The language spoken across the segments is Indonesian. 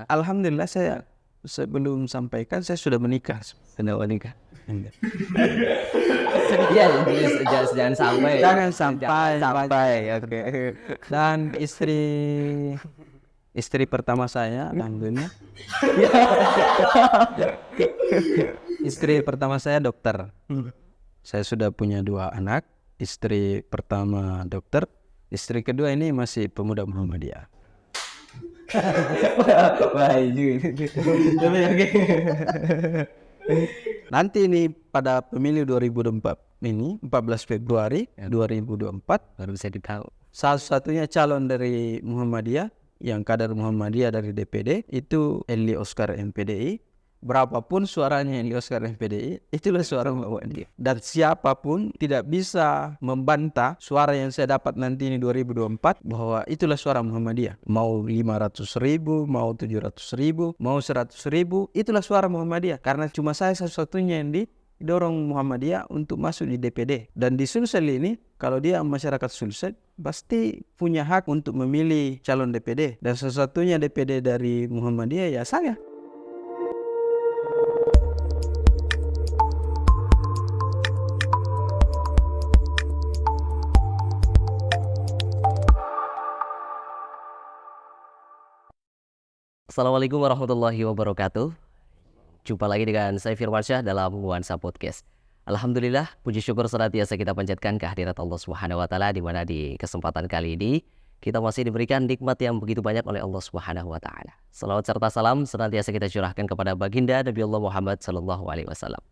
Alhamdulillah saya sebelum sampaikan saya sudah menikah. Sudah menikah. Ya, jangan sampai. Jangan sampai. Oke. Dan istri pertama saya, alhamdulillah. Istri pertama saya dokter. Saya sudah punya 2 anak. Istri pertama dokter, istri kedua ini masih pemuda Muhammadiyah. Nanti ini pada pemilu 2024 ini 14 Februari 2024 Baru bisa ditahu. salah satunya calon dari Muhammadiyah yang kader Muhammadiyah dari DPD itu Eli Oscar MPDI. Berapapun suaranya Eli Oscar MPDI, itulah suara Muhammadiyah. Dan siapapun tidak bisa membantah suara yang saya dapat nanti ini 2024 bahwa itulah suara Muhammadiyah. Mau 500.000, mau 700.000, mau 100.000, itulah suara Muhammadiyah. Karena cuma saya satu-satunya yang didorong Muhammadiyah untuk masuk di DPD. Dan di Sulsel ini, kalau dia masyarakat Sulsel, pasti punya hak untuk memilih calon DPD. Dan satu-satunya DPD dari Muhammadiyah ya saya. Assalamualaikum warahmatullahi wabarakatuh. Jumpa lagi dengan saya Firmansyah dalam Nuansa Podcast. Alhamdulillah, puji syukur senantiasa kita panjatkan kehadirat Allah Subhanahu wa taala, di mana di kesempatan kali ini kita masih diberikan nikmat yang begitu banyak oleh Allah Subhanahu wa taala. Salawat serta salam senantiasa kita curahkan kepada baginda Nabi Allah Muhammad sallallahu alaihi wasallam.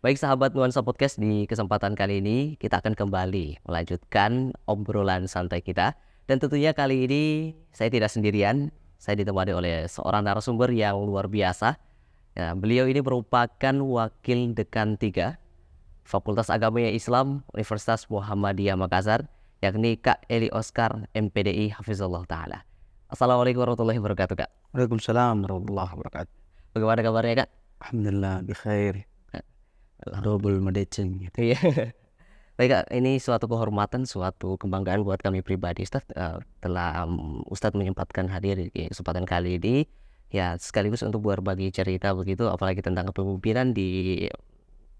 Baik sahabat Nuansa Podcast, di kesempatan kali ini kita akan kembali melanjutkan obrolan santai kita, dan tentunya kali ini saya tidak sendirian. Saya ditemani oleh seorang narasumber yang luar biasa. Ya, beliau ini merupakan wakil dekan 3 Fakultas Agama Islam Universitas Muhammadiyah Makassar, yakni Kak Eli Oscar MPDI Hafizullah Ta'ala. Assalamualaikum warahmatullahi wabarakatuh, Kak. Waalaikumsalam warahmatullahi wabarakatuh. Bagaimana kabarnya, Kak? Alhamdulillah bikhair. Double medeceng gitu. Iya. Baik, Kak, ini suatu kehormatan, suatu kebanggaan buat kami pribadi, Ustaz, telah Ustadz menyempatkan hadir di kesempatan kali ini, ya sekaligus untuk berbagi cerita begitu, apalagi tentang kepemimpinan di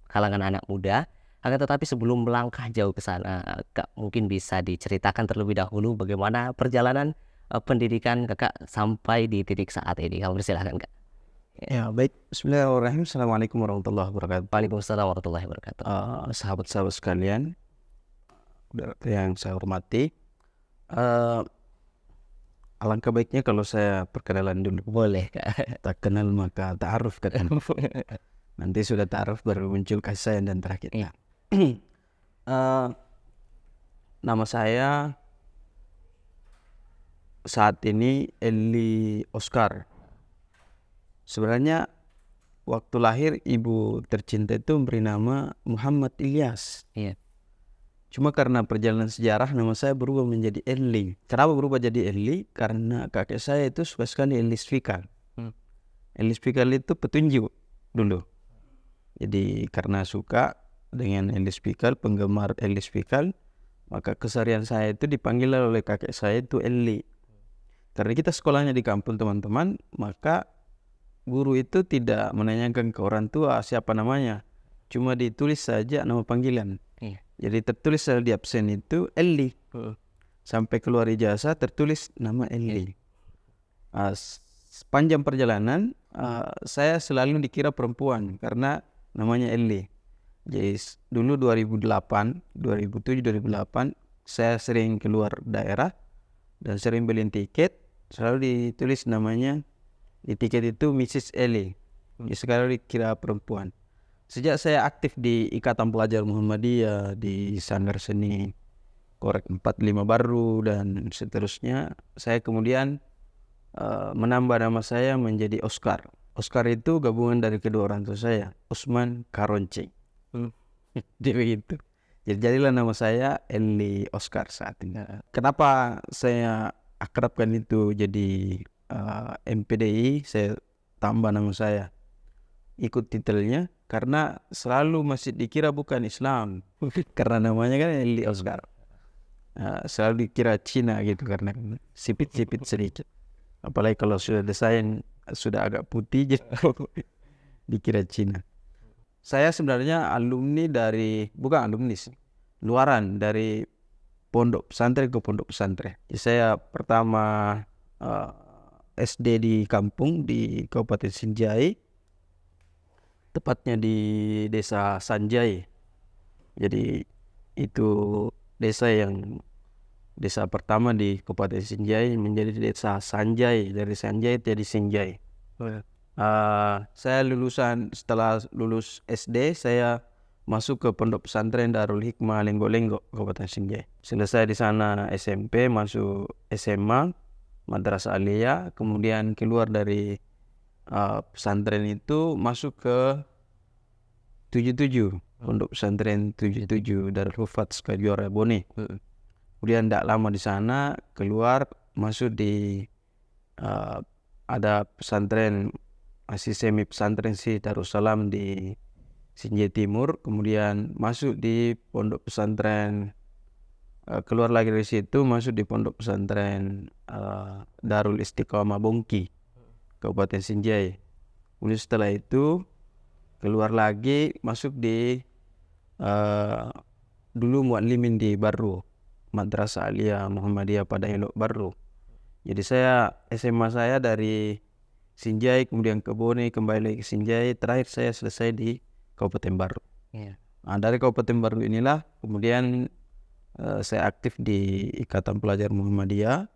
kalangan anak muda. Akan tetapi sebelum melangkah jauh ke sana, Kak, mungkin bisa diceritakan terlebih dahulu bagaimana perjalanan pendidikan Kakak sampai di titik saat ini. Kamu persilahkan, Kak. Ya baik, bismillahirrahmanirrahim. Assalamualaikum warahmatullahi wabarakatuh. Waalaikumsalam warahmatullahi wabarakatuh. Sahabat-sahabat sekalian yang saya hormati, alangkah baiknya kalau saya perkenalan dulu. Boleh, Kak. Tak kenal maka ta'aruf kan. Nanti sudah ta'aruf baru muncul kasih sayang dan terakhir. Iya. Nama saya saat ini Eli Oscar. Sebenarnya waktu lahir ibu tercinta itu memberi nama Muhammad Ilyas. Iya. Cuma karena perjalanan sejarah nama saya berubah menjadi Eli. Kenapa berubah jadi Eli? Karena kakek saya itu suka sekali Elis Fikal. Elis Fikal itu petunjuk dulu. Jadi karena suka dengan Elis Fikal, penggemar Elis Fikal, maka keseharian saya itu dipanggil oleh kakek saya itu Eli. Karena kita sekolahnya di kampung teman-teman, maka guru itu tidak menanyakan ke orang tua siapa namanya, cuma ditulis saja nama panggilan. Iya. Jadi tertulis di absen itu Eli. Sampai keluar ijazah tertulis nama Eli. Sepanjang perjalanan saya selalu dikira perempuan karena namanya Eli. Jadi dulu 2008, 2007, 2008 saya sering keluar daerah dan sering beli tiket, selalu ditulis namanya di tiket itu Mrs. Eli. Jadi sekarang dikira perempuan. Sejak saya aktif di Ikatan Pelajar Muhammadiyah, di Sanggar Seni Korek 45 Baru dan seterusnya, saya kemudian menambah nama saya menjadi Oscar. Oscar itu gabungan dari kedua orang tua saya, Usman Karonceng. Jadi begitu. Jadi jadilah nama saya Eli Oscar saat ini. Kenapa saya akrabkan itu jadi MPDI, saya tambah nama saya ikut titelnya karena selalu masih dikira bukan Islam karena namanya kan Eli Oscar. Selalu dikira Cina gitu karena sipit-sipit sedikit. apalagi kalau sudah desain sudah agak putih jadi dikira Cina. Saya sebenarnya bukan alumni sih, luaran dari pondok pesantren ke pondok pesantren. Jadi saya pertama uh, SD di kampung di Kabupaten Sinjai, tepatnya di Desa Sanjai. Jadi itu desa pertama di Kabupaten Sinjai menjadi Desa Sanjai, dari Sanjai jadi Sinjai. Saya setelah lulus SD saya masuk ke pondok pesantren Darul Hikmah Lenggo-Lenggo Kabupaten Sinjai. Selesai di sana SMP, masuk SMA Madrasah Aliyah, kemudian keluar dari pesantren itu masuk ke 77 pondok pesantren 77 Darul Hufaz Kajuara Bone. Kemudian tidak lama di sana keluar masuk di ada pesantren masih semi pesantren sih Darussalam di Sinjai Timur. Kemudian masuk di pondok pesantren keluar lagi dari situ masuk di pondok pesantren Darul Istiqamah Bongki Kabupaten Sinjai. Kemudian setelah itu keluar lagi masuk di dulu muallimin di Barru, Madrasah Aliyah Muhammadiyah pada Elok Barru. Jadi saya SMA saya dari Sinjai kemudian ke Bone kembali lagi ke Sinjai, terakhir saya selesai di Kabupaten Barru. Nah, dari Kabupaten Barru inilah kemudian saya aktif di Ikatan Pelajar Muhammadiyah,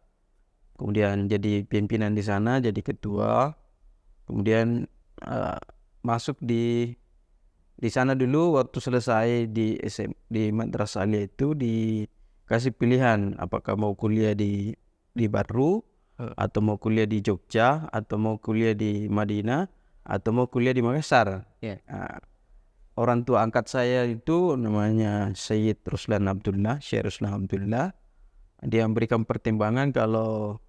kemudian jadi pimpinan di sana, jadi ketua, kemudian masuk di sana dulu waktu selesai di Madrasah Aliyah itu dikasih pilihan apakah mau kuliah di Barru atau mau kuliah di Jogja atau mau kuliah di Madinah atau mau kuliah di Makassar. Orang tua angkat saya itu namanya Syekh Ruslan Abdullah. Dia memberikan pertimbangan kalau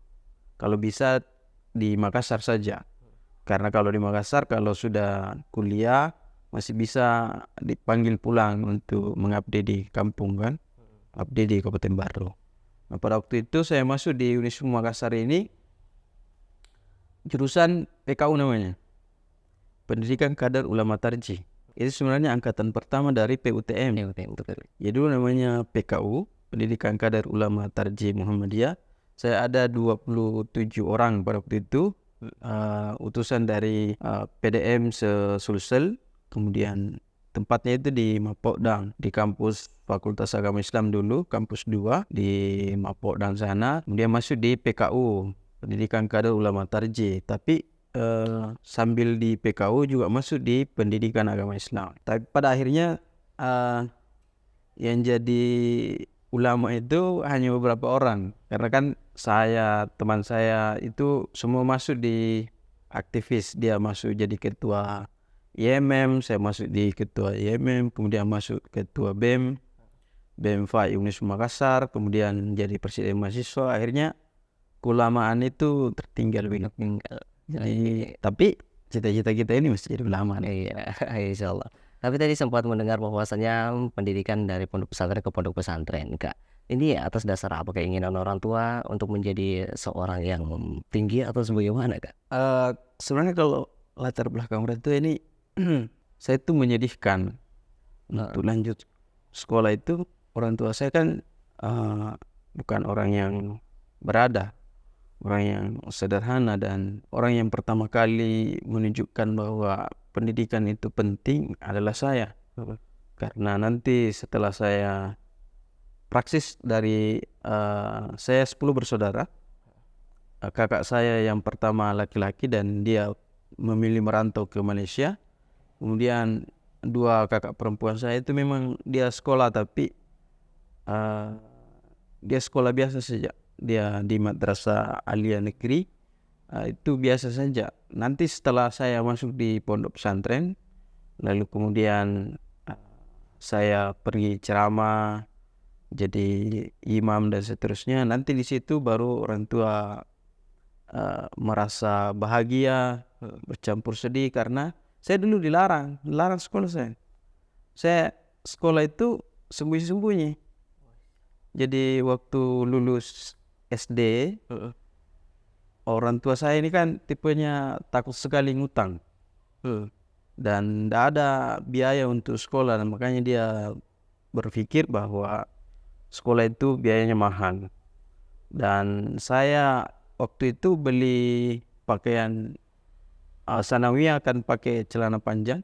bisa di Makassar saja. Karena kalau di Makassar kalau sudah kuliah masih bisa dipanggil pulang untuk mengabdi di kampung kan, abdi di Kabupaten Barru. Nah, pada waktu itu saya masuk di Unisma Makassar ini jurusan PKU namanya, Pendidikan Kadar Ulama Tarjih. Itu sebenarnya angkatan pertama dari PUTM. Ya dulu namanya PKU, Pendidikan Kadar Ulama Tarjih Muhammadiyah. Saya ada 27 orang pada waktu itu. Utusan dari PDM Sulsel, kemudian tempatnya itu di Mapodang, di kampus Fakultas Agama Islam dulu, kampus 2 di Mapodang sana. Kemudian masuk di PKU, Pendidikan Kader Ulama Tarjih, tapi sambil di PKU juga masuk di Pendidikan Agama Islam. Tapi pada akhirnya yang jadi ulama itu hanya beberapa orang, karena kan teman saya itu semua masuk di aktivis. Dia masuk jadi ketua IMM, saya masuk di ketua IMM, kemudian masuk ketua BEM FAI Unisma Makassar, kemudian jadi presiden mahasiswa. Akhirnya keulamaan itu tertinggal begitu. Jadi tapi cita-cita kita ini mesti jadi ulama. Iya, insyaallah. Tapi tadi sempat mendengar bahwasanya pendidikan dari pondok pesantren ke pondok pesantren, Kak. Ini atas dasar apa, keinginan orang tua untuk menjadi seorang yang tinggi atau sebagaimana, Kak? Sebenarnya kalau latar belakang orang tua ini saya tuh menyedihkan untuk lanjut sekolah itu. Orang tua saya kan bukan orang yang berada, orang yang sederhana, dan orang yang pertama kali menunjukkan bahwa pendidikan itu penting adalah saya. Karena nanti setelah saya praksis dari saya 10 bersaudara, kakak saya yang pertama laki-laki dan dia memilih merantau ke Malaysia. Kemudian 2 kakak perempuan saya itu memang dia sekolah, tapi dia sekolah biasa saja. Dia di Madrasah Aliyah Negeri, itu biasa saja. Nanti setelah saya masuk di pondok pesantren, lalu kemudian saya pergi ceramah, jadi imam dan seterusnya. Nanti di situ baru orang tua merasa bahagia, bercampur sedih, karena saya dulu dilarang sekolah saya. Saya sekolah itu sembunyi-sembunyi. Jadi waktu lulus SD, orang tua saya ini kan tipenya takut sekali ngutang. Dan tidak ada biaya untuk sekolah, dan makanya dia berpikir bahwa sekolah itu biayanya mahal. Dan saya waktu itu beli pakaian sanawiyah, akan pakai celana panjang.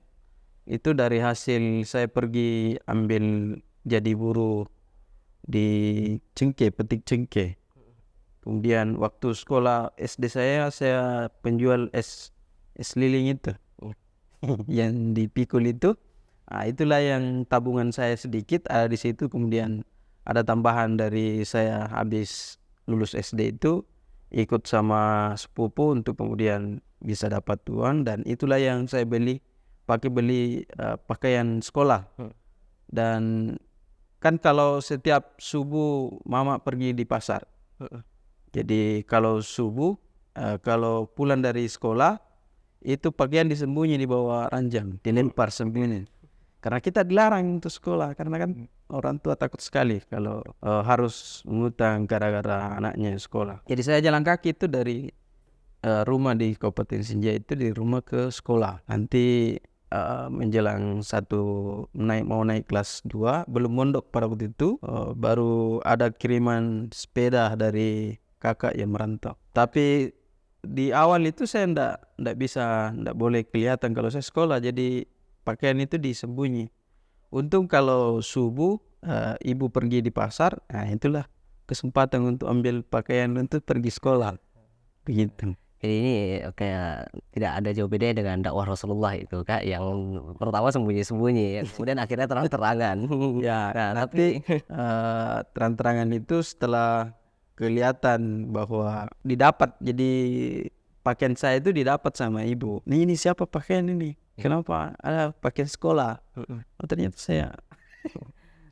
Itu dari hasil saya pergi ambil jadi buruh di cengkeh, petik cengkeh. Kemudian waktu sekolah SD saya penjual es lilin itu yang dipikul itu. Itulah yang tabungan saya sedikit ada di situ. Kemudian ada tambahan dari saya habis lulus SD itu ikut sama sepupu untuk kemudian bisa dapat uang, dan itulah yang saya beli pakaian sekolah. Dan kan kalau setiap subuh mama pergi di pasar. Jadi kalau subuh kalau pulang dari sekolah itu pakaian disembunyi di bawah ranjang, dilempar sembunyi. Karena kita dilarang untuk sekolah, karena kan orang tua takut sekali kalau harus mengutang gara-gara anaknya sekolah. Jadi saya jalan kaki itu dari rumah di Kabupaten Sinja itu, di rumah ke sekolah. Nanti menjelang mau naik kelas 2, belum mondok pada waktu itu, baru ada kiriman sepeda dari kakak yang merantau. Tapi di awal itu saya ndak boleh kelihatan kalau saya sekolah, jadi pakaian itu disembunyi. Untung kalau subuh ibu pergi di pasar, itulah kesempatan untuk ambil pakaian untuk pergi sekolah. Begitu. Jadi ini kayak tidak ada jauh beda dengan dakwah Rasulullah itu Kak, yang pertama sembunyi-sembunyi, kemudian akhirnya terang-terangan. Ya, Nah, tapi terang-terangan itu setelah kelihatan bahwa didapat, jadi pakaian saya itu didapat sama ibu. Ini siapa pakaian ini? Kenapa ada pakaian sekolah? Oh, ternyata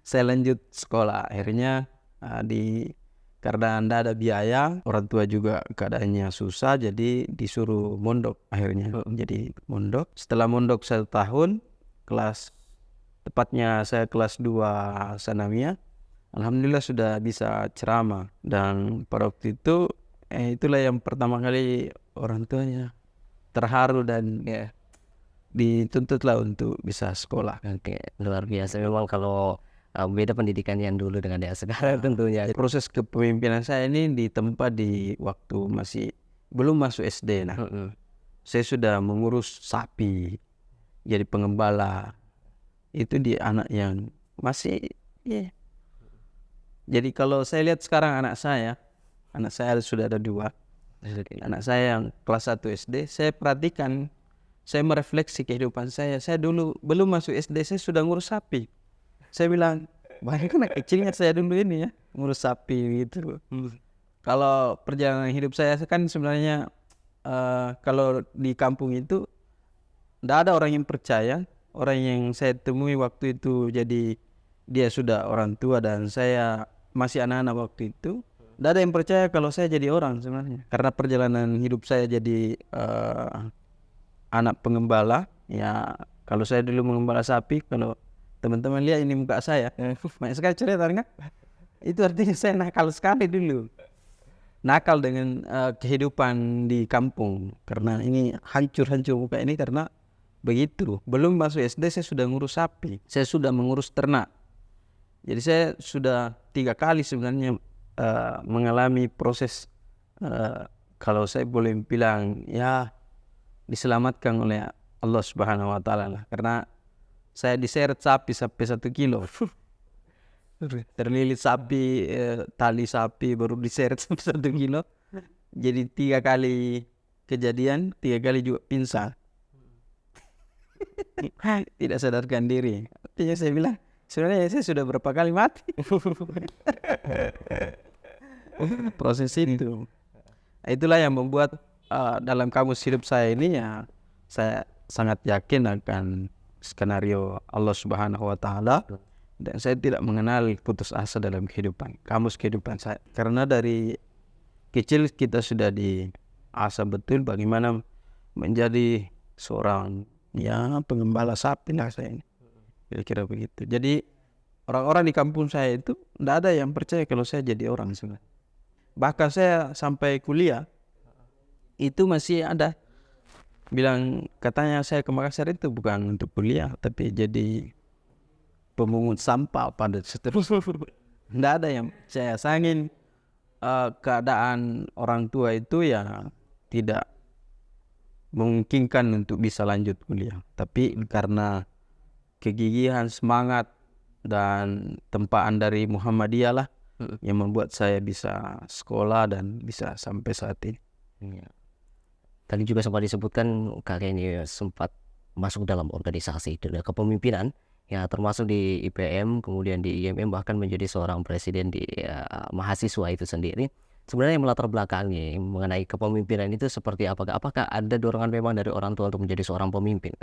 saya lanjut sekolah. Akhirnya karena anda ada biaya, orang tua juga keadaannya susah, jadi disuruh mondok. Akhirnya jadi mondok. Setelah mondok 1 tahun, tepatnya saya kelas 2 sanawiyah, alhamdulillah sudah bisa ceramah. Dan pada waktu itu itulah yang pertama kali orang tuanya terharu dan dituntutlah untuk bisa sekolah. Oke, luar biasa memang kalau beda pendidikan yang dulu dengan yang sekarang tentunya. Proses kepemimpinan saya ini ditempa di waktu masih belum masuk SD. Nah, saya sudah mengurus sapi, jadi pengembala. Itu di anak yang masih Jadi kalau saya lihat sekarang anak saya sudah ada 2. Anak saya yang kelas 1 SD, saya perhatikan, saya merefleksi kehidupan saya. Saya dulu belum masuk SD saya sudah ngurus sapi. Saya bilang, bayangkan anak kecilnya saya dulu ini ya, ngurus sapi gitu. Kalau perjalanan hidup saya kan sebenarnya kalau di kampung itu tidak ada orang yang percaya. Orang yang saya temui waktu itu, jadi dia sudah orang tua dan saya masih anak-anak waktu itu. Tidak ada yang percaya kalau saya jadi orang sebenarnya. Karena perjalanan hidup saya jadi anak pengembala. Ya, kalau saya dulu mengembala sapi, kalau teman-teman lihat ini muka saya, banyak sekali cerita kan? Itu artinya saya nakal sekali dulu. Nakal dengan kehidupan di kampung. Karena ini hancur-hancur muka ini karena begitu. Belum masuk SD saya sudah ngurus sapi. Saya sudah mengurus ternak. Jadi saya sudah 3 kali sebenarnya mengalami proses kalau saya boleh bilang ya diselamatkan oleh Allah Subhanahu Wa Taala lah. Karena saya diseret sapi sampai 1 kilo. Terlilit sapi, tali sapi baru diseret sampai 1 kilo. Jadi 3 kali kejadian, 3 kali juga pingsan. Tidak sadarkan diri. Artinya saya bilang, sebenarnya saya sudah berapa kali mati. Proses itu. Itulah yang membuat dalam kamus hidup saya ini ya, saya sangat yakin akan skenario Allah Subhanahu Wa Taala, dan saya tidak mengenal putus asa dalam kamus kehidupan saya. Karena dari kecil kita sudah diasah betul bagaimana menjadi seorang pengembala sapi lah saya ini. Kira-kira begitu. Jadi orang-orang di kampung saya itu tidak ada yang percaya kalau saya jadi orang sebenarnya. Bahkan saya sampai kuliah itu masih ada bilang katanya saya ke Makassar itu bukan untuk kuliah tapi jadi pemungut sampah pada seterusnya. Tidak ada yang saya sangin keadaan orang tua itu ya tidak memungkinkan untuk bisa lanjut kuliah. Tapi karena kegigihan, semangat dan tempaan dari Muhammadiyah lah yang membuat saya bisa sekolah dan bisa sampai saat ini. Ya. Tadi juga sempat disebutkan kakek ini sempat masuk dalam organisasi dan kepemimpinan, ya termasuk di IPM, kemudian di IMM, bahkan menjadi seorang presiden di mahasiswa itu sendiri. Sebenarnya yang melatar belakangnya mengenai kepemimpinan itu seperti apakah? Apakah ada dorongan memang dari orang tua untuk menjadi seorang pemimpin?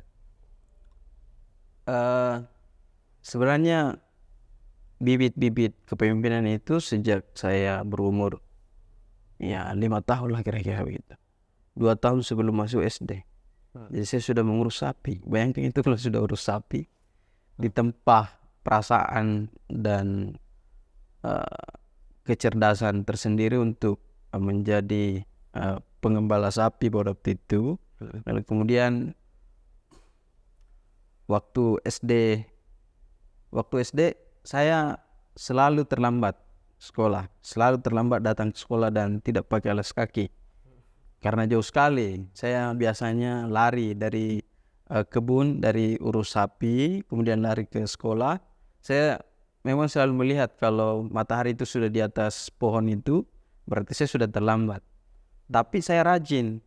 Sebenarnya bibit-bibit kepemimpinan itu sejak saya berumur ya 5 tahun lah kira-kira begitu. 2 tahun sebelum masuk SD. Jadi saya sudah mengurus sapi. Bayangkan itu kalau sudah urus sapi, ditempah perasaan dan kecerdasan tersendiri untuk menjadi pengembala sapi pada waktu itu. Lalu kemudian waktu SD saya selalu terlambat sekolah, selalu terlambat datang ke sekolah dan tidak pakai alas kaki. Karena jauh sekali, saya biasanya lari dari kebun, dari urus sapi, kemudian lari ke sekolah. Saya memang selalu melihat kalau matahari itu sudah di atas pohon itu, berarti saya sudah terlambat. Tapi saya rajin.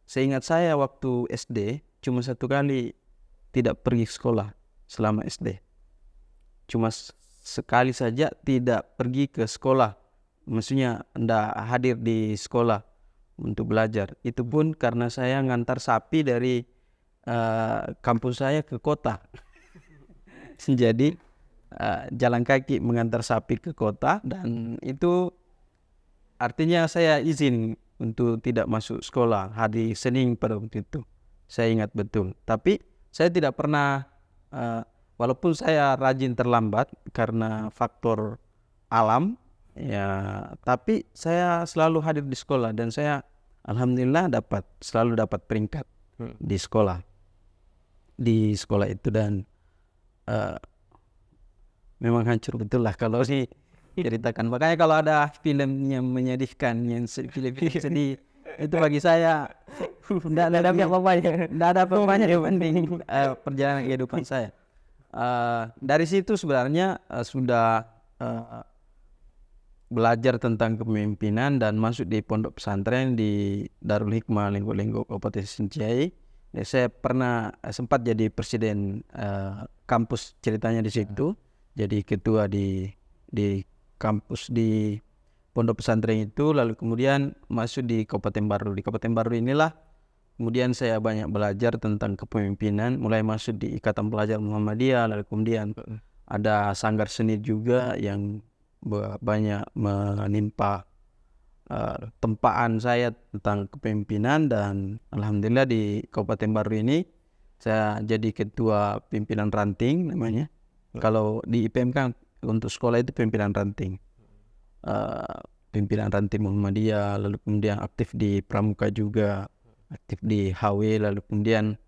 Seingat saya waktu SD, cuma 1 kali tidak pergi ke sekolah selama SD. Cuma sekali saja tidak pergi ke sekolah. Maksudnya tidak hadir di sekolah untuk belajar. Itu pun karena saya ngantar sapi dari kampus saya ke kota. Jadi jalan kaki mengantar sapi ke kota, dan itu artinya saya izin untuk tidak masuk sekolah hari Senin pada waktu itu. Saya ingat betul. Tapi saya tidak pernah walaupun saya rajin terlambat karena faktor alam ya, tapi saya selalu hadir di sekolah dan saya alhamdulillah selalu dapat peringkat di sekolah itu. Dan memang hancur betul lah kalau ceritakan. Makanya kalau ada film yang menyedihkan, yang film sedih, itu bagi saya tidak ada apa-apanya dibanding perjalanan kehidupan saya. Dari situ sebenarnya sudah belajar tentang kepemimpinan dan masuk di pondok pesantren di Darul Hikmah Lenggok-Lenggok Kabupaten Sinciai. Saya pernah sempat jadi presiden kampus ceritanya di situ. Jadi ketua di kampus di pondok pesantren itu, lalu kemudian masuk di Kabupaten Baru. Di Kabupaten Baru inilah kemudian saya banyak belajar tentang kepemimpinan, mulai masuk di Ikatan Pelajar Muhammadiyah, lalu kemudian ada sanggar seni juga yang banyak menimpa tempaan saya tentang kepemimpinan. Dan alhamdulillah di Kabupaten Baru ini saya jadi ketua pimpinan ranting namanya. Kalau di IPM kan untuk sekolah itu pimpinan ranting. Pimpinan ranting Muhammadiyah, lalu kemudian aktif di Pramuka juga, aktif di HW, lalu kemudian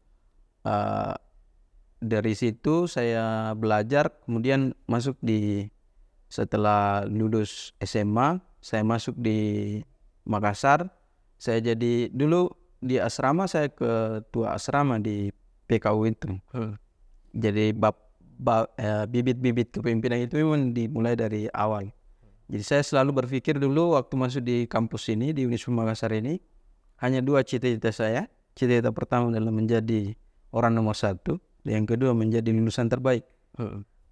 dari situ saya belajar, kemudian setelah lulus SMA saya masuk di Makassar. Saya jadi dulu di asrama, saya ketua asrama di PKU itu. Jadi bibit-bibit kepemimpinan itu memang dimulai dari awal. Jadi saya selalu berpikir dulu waktu masuk di kampus ini, di Universitas Makassar ini, hanya 2 cita-cita saya. Cita-cita pertama adalah menjadi orang nomor 1, yang kedua menjadi lulusan terbaik.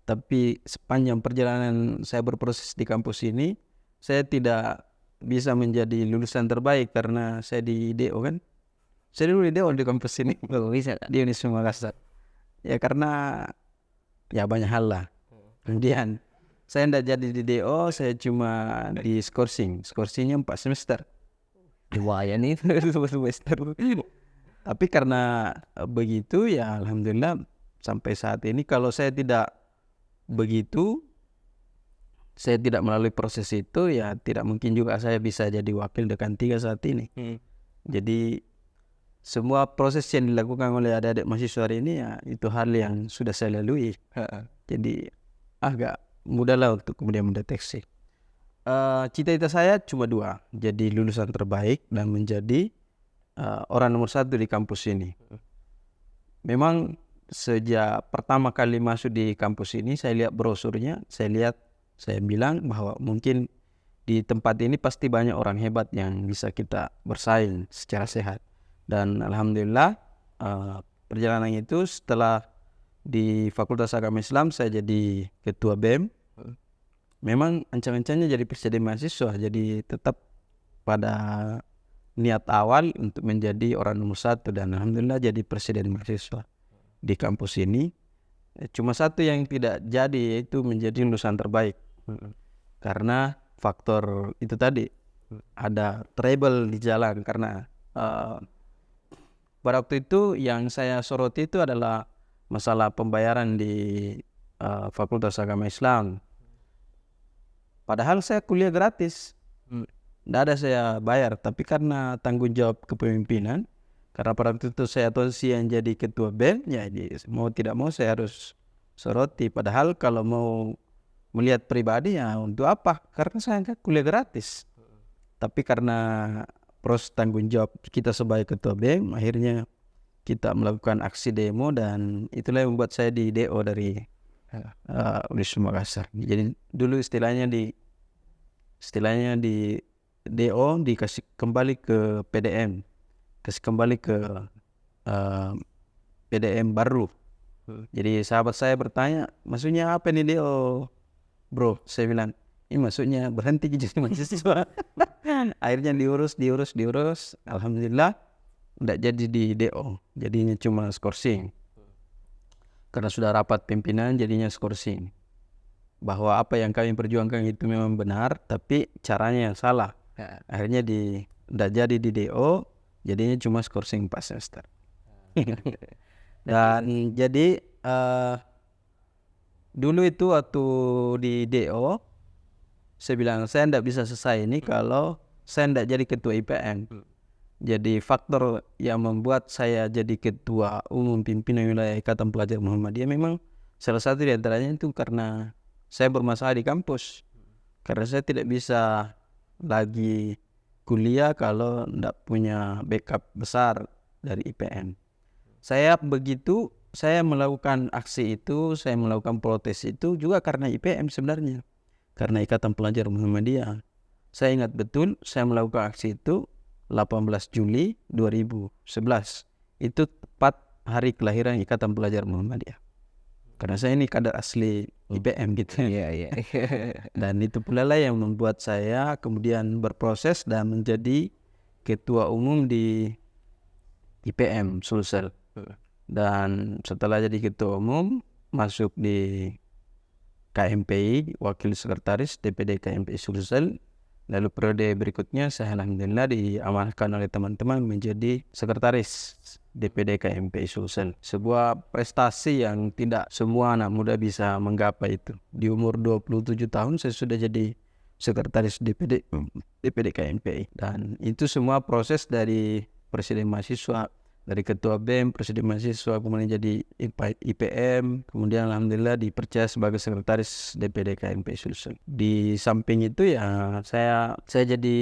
Tapi sepanjang perjalanan saya berproses di kampus ini, saya tidak bisa menjadi lulusan terbaik karena saya di DO kan. Saya dulu di DO di kampus ini, di Universitas Makassar. Ya karena ya banyak hal lah. Kemudian saya tidak jadi di DO, saya cuma di skorsingnya 4 semester. Lumayan nih. Semester. Tapi karena begitu ya alhamdulillah sampai saat ini. Kalau saya tidak begitu, saya tidak melalui proses itu, ya tidak mungkin juga saya bisa jadi wakil dekan 3 saat ini. Jadi semua proses yang dilakukan oleh adik-adik mahasiswa hari ini ya itu hal yang sudah saya lalui. Jadi agak mudahlah untuk kemudian mendeteksi. Cita-cita saya cuma dua, jadi lulusan terbaik dan menjadi orang nomor satu di kampus ini. Memang sejak pertama kali masuk di kampus ini saya lihat brosurnya, saya bilang bahwa mungkin di tempat ini pasti banyak orang hebat yang bisa kita bersaing secara sehat. Dan alhamdulillah perjalanan itu setelah di Fakultas Agama Islam saya jadi ketua BEM. Memang ancang-ancangnya jadi presiden mahasiswa, jadi tetap pada niat awal untuk menjadi orang nomor satu dan alhamdulillah jadi presiden mahasiswa di kampus ini. Cuma satu yang tidak jadi yaitu menjadi lulusan terbaik karena faktor itu tadi, ada trouble di jalan karena pada waktu itu yang saya soroti itu adalah masalah pembayaran di Fakultas Agama Islam. Padahal saya kuliah gratis, tidak ada saya bayar, tapi karena tanggung jawab kepemimpinan, karena pada waktu itu saya tosi yang jadi ketua BEM, ya mau tidak mau saya harus soroti. Padahal kalau mau melihat pribadi ya untuk apa? Karena saya kan kuliah gratis. Tapi karena proses tanggung jawab kita sebagai ketua BEM, akhirnya kita melakukan aksi demo dan itulah yang membuat saya di DO dari Universitas Makassar. Jadi dulu istilahnya di DO dikasih kembali ke PDM, kasih kembali ke PDM baru. Jadi sahabat saya bertanya, maksudnya apa nih DO, bro? Saya bilang, ini maksudnya berhenti jadi mahasiswa. Akhirnya diurus, alhamdulillah tidak jadi di DO, jadinya cuma skorsing. Karena sudah rapat pimpinan jadinya skorsing. Bahwa apa yang kami perjuangkan itu memang benar, tapi caranya yang salah. Akhirnya tidak jadi di DO, jadinya cuma skorsing pas semester. Dan jadi dulu itu waktu di DO, saya bilang saya tidak bisa selesai ini kalau saya tidak jadi ketua IPM. Jadi faktor yang membuat saya jadi ketua umum pimpinan wilayah Ikatan Pelajar Muhammadiyah memang salah satu di antaranya itu karena saya bermasalah di kampus. Karena saya tidak bisa lagi kuliah kalau tidak punya backup besar dari IPM. Saya melakukan aksi itu, saya melakukan protes itu juga karena IPM sebenarnya. Karena Ikatan Pelajar Muhammadiyah. Saya ingat betul saya melakukan aksi itu 18 Juli 2011. Itu tepat hari kelahiran Ikatan Pelajar Muhammadiyah. Karena saya ini kader asli IPM gitu. Iya. Dan itu pula lah yang membuat saya kemudian berproses dan menjadi ketua umum di IPM Sulsel. Dan setelah jadi ketua umum masuk di KMPI, wakil sekretaris DPD KMPI Sulsel. Lalu periode berikutnya saya alhamdulillah diamanahkan oleh teman-teman menjadi sekretaris DPD KMPI Sulsel. Sebuah prestasi yang tidak semua anak muda bisa menggapai itu. Di umur 27 tahun saya sudah jadi sekretaris DPD KMPI. Dan itu semua proses dari presiden mahasiswa, dari ketua BEM, presiden mahasiswa, kemudian jadi IPM, kemudian alhamdulillah dipercaya sebagai sekretaris DPD KMPI Sulsel. Di samping itu ya saya jadi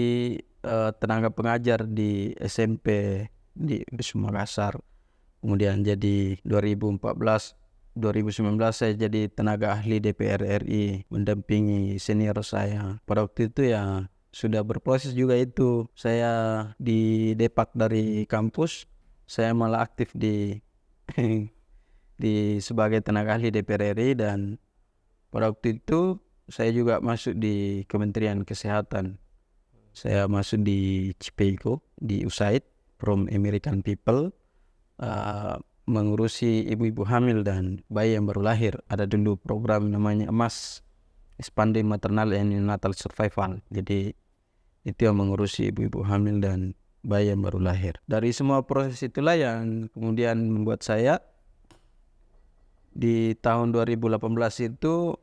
tenaga pengajar di SMP di Universitas Makassar. Kemudian jadi 2019 saya jadi tenaga ahli DPR RI mendampingi senior saya. Pada waktu itu ya sudah berproses juga itu. Saya di depak dari kampus. Saya malah aktif di sebagai tenaga ahli DPR RI dan pada waktu itu saya juga masuk di Kementerian Kesehatan. Saya masuk di CIPEICO, di USAID, From American People, mengurusi ibu-ibu hamil dan bayi yang baru lahir. Ada dulu program namanya EMAS, Expanding Maternal and Neonatal Survival. Jadi itu yang mengurusi ibu-ibu hamil dan bayi yang baru lahir. Dari semua proses itulah yang kemudian membuat saya di tahun 2018 itu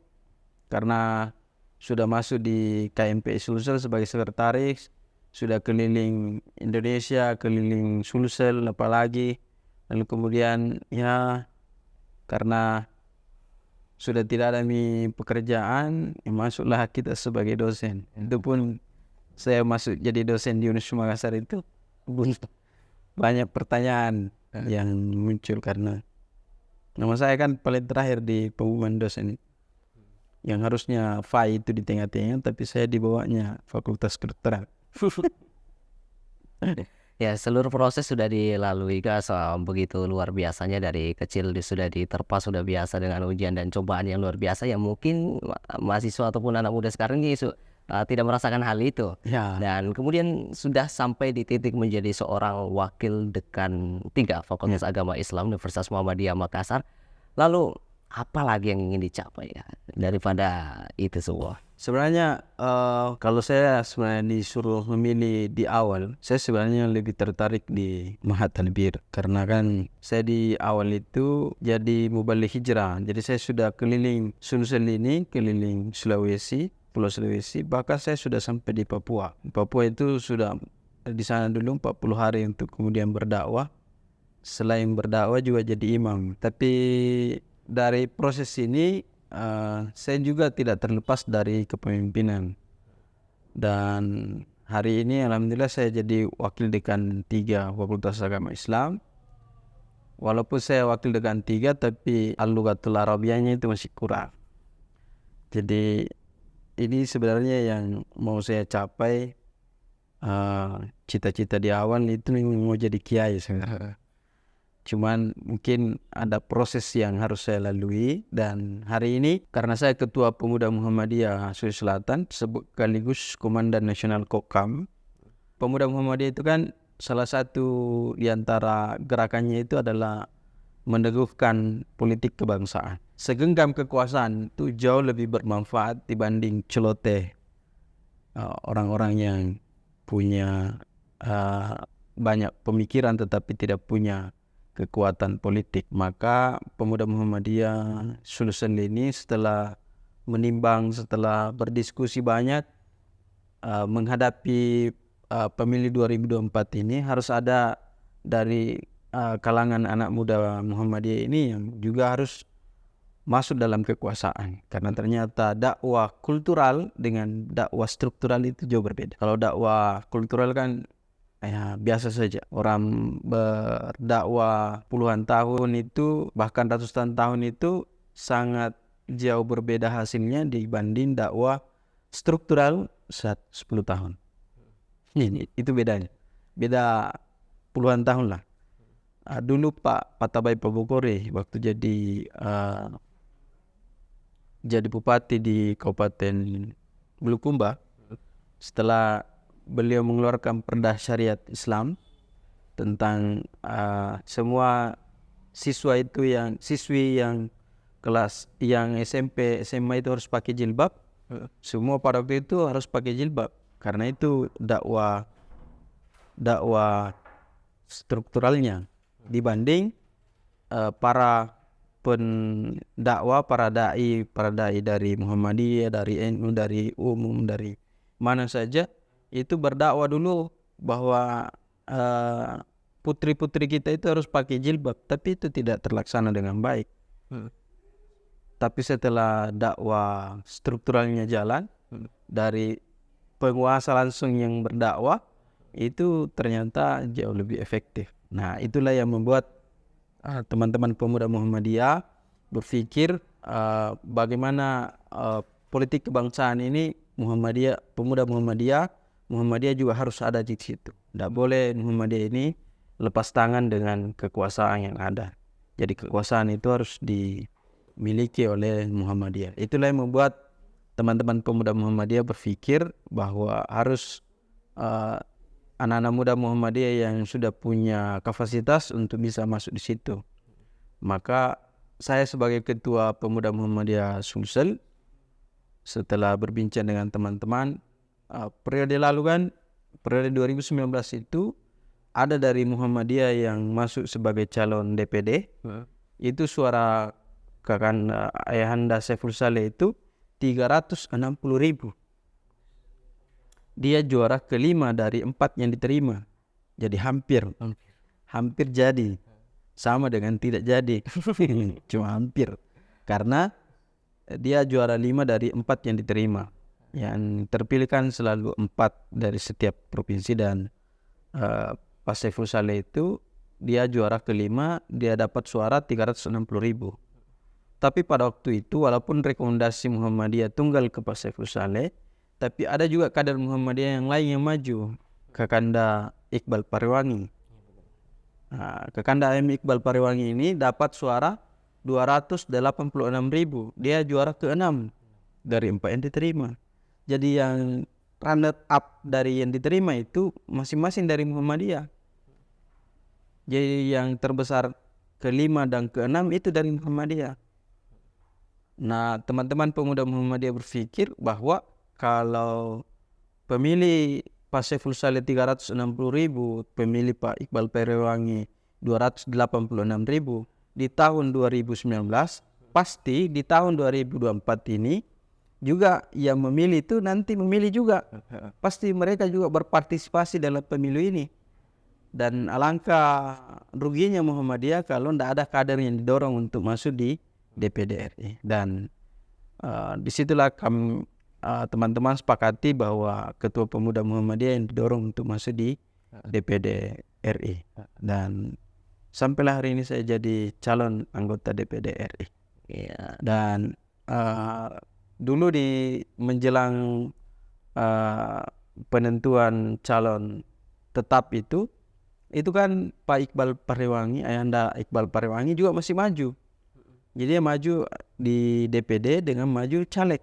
karena sudah masuk di KMPI Sulsel sebagai sekretaris, sudah keliling Indonesia, keliling Sulsel apalagi. Lalu kemudian ya karena sudah tidak ada pekerjaan, ya masuklah kita sebagai dosen. Itu pun saya masuk jadi dosen di Universitas Makassar itu banyak pertanyaan yang muncul karena nama saya kan paling terakhir di pengumuman dosen yang harusnya FAI itu di tengah-tengah, tapi saya dibawanya Fakultas Kedokteran. Ya, seluruh proses sudah dilalui Kak, begitu luar biasanya dari kecil sudah diterpa, sudah biasa dengan ujian dan cobaan yang luar biasa yang mungkin mahasiswa ataupun anak muda sekarang ini tidak merasakan hal itu. Ya, Dan kemudian sudah sampai di titik menjadi seorang wakil dekan 3 Fakultas Agama Islam Universitas Muhammadiyah Makassar. Lalu apa lagi yang ingin dicapai ya daripada itu semua? sebenarnya kalau saya sebenarnya disuruh memilih di awal, saya sebenarnya lebih tertarik di Mahat Albir karena kan saya di awal itu jadi mubalik hijrah. Jadi saya sudah keliling Sulsel ini, keliling Sulawesi, Pulau Sulawesi, bahkan saya sudah sampai di Papua. Papua itu sudah di sana dulu 40 hari untuk kemudian berdakwah. Selain berdakwah juga jadi imam. Tapi dari proses ini saya juga tidak terlepas dari kepemimpinan. Dan hari ini alhamdulillah saya jadi wakil dekan 3 Fakultas Agama Islam. Walaupun saya wakil dekan 3, tapi al-lughatul arabiyahnya itu masih kurang. Jadi ini sebenarnya yang mau saya capai. Cita-cita di awal itu mau jadi kiai sebenarnya. Cuman mungkin ada proses yang harus saya lalui, dan hari ini karena saya Ketua Pemuda Muhammadiyah Sulawesi Selatan sekaligus Komandan Nasional Kokam. Pemuda Muhammadiyah itu kan salah satu di antara gerakannya itu adalah meneguhkan politik kebangsaan. Segenggam kekuasaan itu jauh lebih bermanfaat dibanding celoteh orang-orang yang punya banyak pemikiran tetapi tidak punya kekuatan politik. Maka Pemuda Muhammadiyah Sulsel ini setelah menimbang, setelah berdiskusi banyak, menghadapi pemilu 2024 ini harus ada dari kalangan anak muda Muhammadiyah ini yang juga harus masuk dalam kekuasaan, karena ternyata dakwah kultural dengan dakwah struktural itu jauh berbeda. Kalau dakwah kultural kan ya biasa saja, orang berdakwah puluhan tahun itu bahkan ratusan tahun itu sangat jauh berbeda hasilnya dibanding dakwah struktural 10 tahun. Itu bedanya, beda puluhan tahun lah. Dulu Pak Patabai Pabukore waktu jadi bupati di Kabupaten Bulukumba, setelah beliau mengeluarkan perda syariat Islam tentang semua siswi yang kelas yang SMP SMA itu harus pakai jilbab. Semua pada waktu itu harus pakai jilbab karena itu dakwah strukturalnya dibanding para pendakwah, para dai dari Muhammadiyah, dari NU, dari umum, dari mana saja itu berdakwah dulu bahwa putri-putri kita itu harus pakai jilbab, tapi itu tidak terlaksana dengan baik. Tapi setelah dakwah strukturalnya jalan, dari penguasa langsung yang berdakwah, itu ternyata jauh lebih efektif. Nah, itulah yang membuat teman-teman pemuda Muhammadiyah berpikir bagaimana politik kebangsaan ini pemuda Muhammadiyah juga harus ada di situ. Tidak boleh Muhammadiyah ini lepas tangan dengan kekuasaan yang ada. Jadi kekuasaan itu harus dimiliki oleh Muhammadiyah. Itulah yang membuat teman-teman pemuda Muhammadiyah berpikir bahwa harus anak-anak muda Muhammadiyah yang sudah punya kapasitas untuk bisa masuk di situ. Maka saya sebagai Ketua Pemuda Muhammadiyah Sulsel, setelah berbincang dengan teman-teman, periode 2019 itu ada dari Muhammadiyah yang masuk sebagai calon DPD. Itu suara ayahanda Saiful Saleh itu 360.000. dia juara kelima dari 4 yang diterima. Jadi hampir jadi, sama dengan tidak jadi. Cuma hampir, karena dia juara 5 dari 4 yang diterima. Yang terpilih kan selalu 4 dari setiap provinsi, dan Pak Saiful Saleh itu dia juara kelima, dia dapat suara 360.000. Tapi pada waktu itu walaupun rekomendasi Muhammadiyah tunggal ke Pak Saiful Saleh, tapi ada juga kader Muhammadiyah yang lain yang maju, Kakanda Iqbal Pariwangi. Kakanda Iqbal Pariwangi ini dapat suara 286.000. Dia juara ke-6 dari 4 yang diterima. Jadi yang runner up dari yang diterima itu masing-masing dari Muhammadiyah. Jadi yang terbesar ke-5 dan ke-6 itu dari Muhammadiyah. Nah, teman-teman pemuda Muhammadiyah berpikir bahwa kalau pemilih Pak Saiful Saleh 360.000, pemilih Pak Iqbal Pariwangi 286.000, di tahun 2019, pasti di tahun 2024 ini juga yang memilih itu nanti memilih juga. Pasti mereka juga berpartisipasi dalam pemilu ini. Dan alangkah ruginya Muhammadiyah kalau tidak ada kader yang didorong untuk masuk di DPD RI. Dan disitulah kami teman-teman sepakati bahwa Ketua Pemuda Muhammadiyah yang didorong untuk masuk di DPD RI. Dan sampailah hari ini saya jadi calon anggota DPD RI. Dan dulu di menjelang penentuan calon tetap itu kan Pak Iqbal Pariwangi, Ayahanda Iqbal Pariwangi juga masih maju. Jadi dia maju di DPD dengan maju caleg.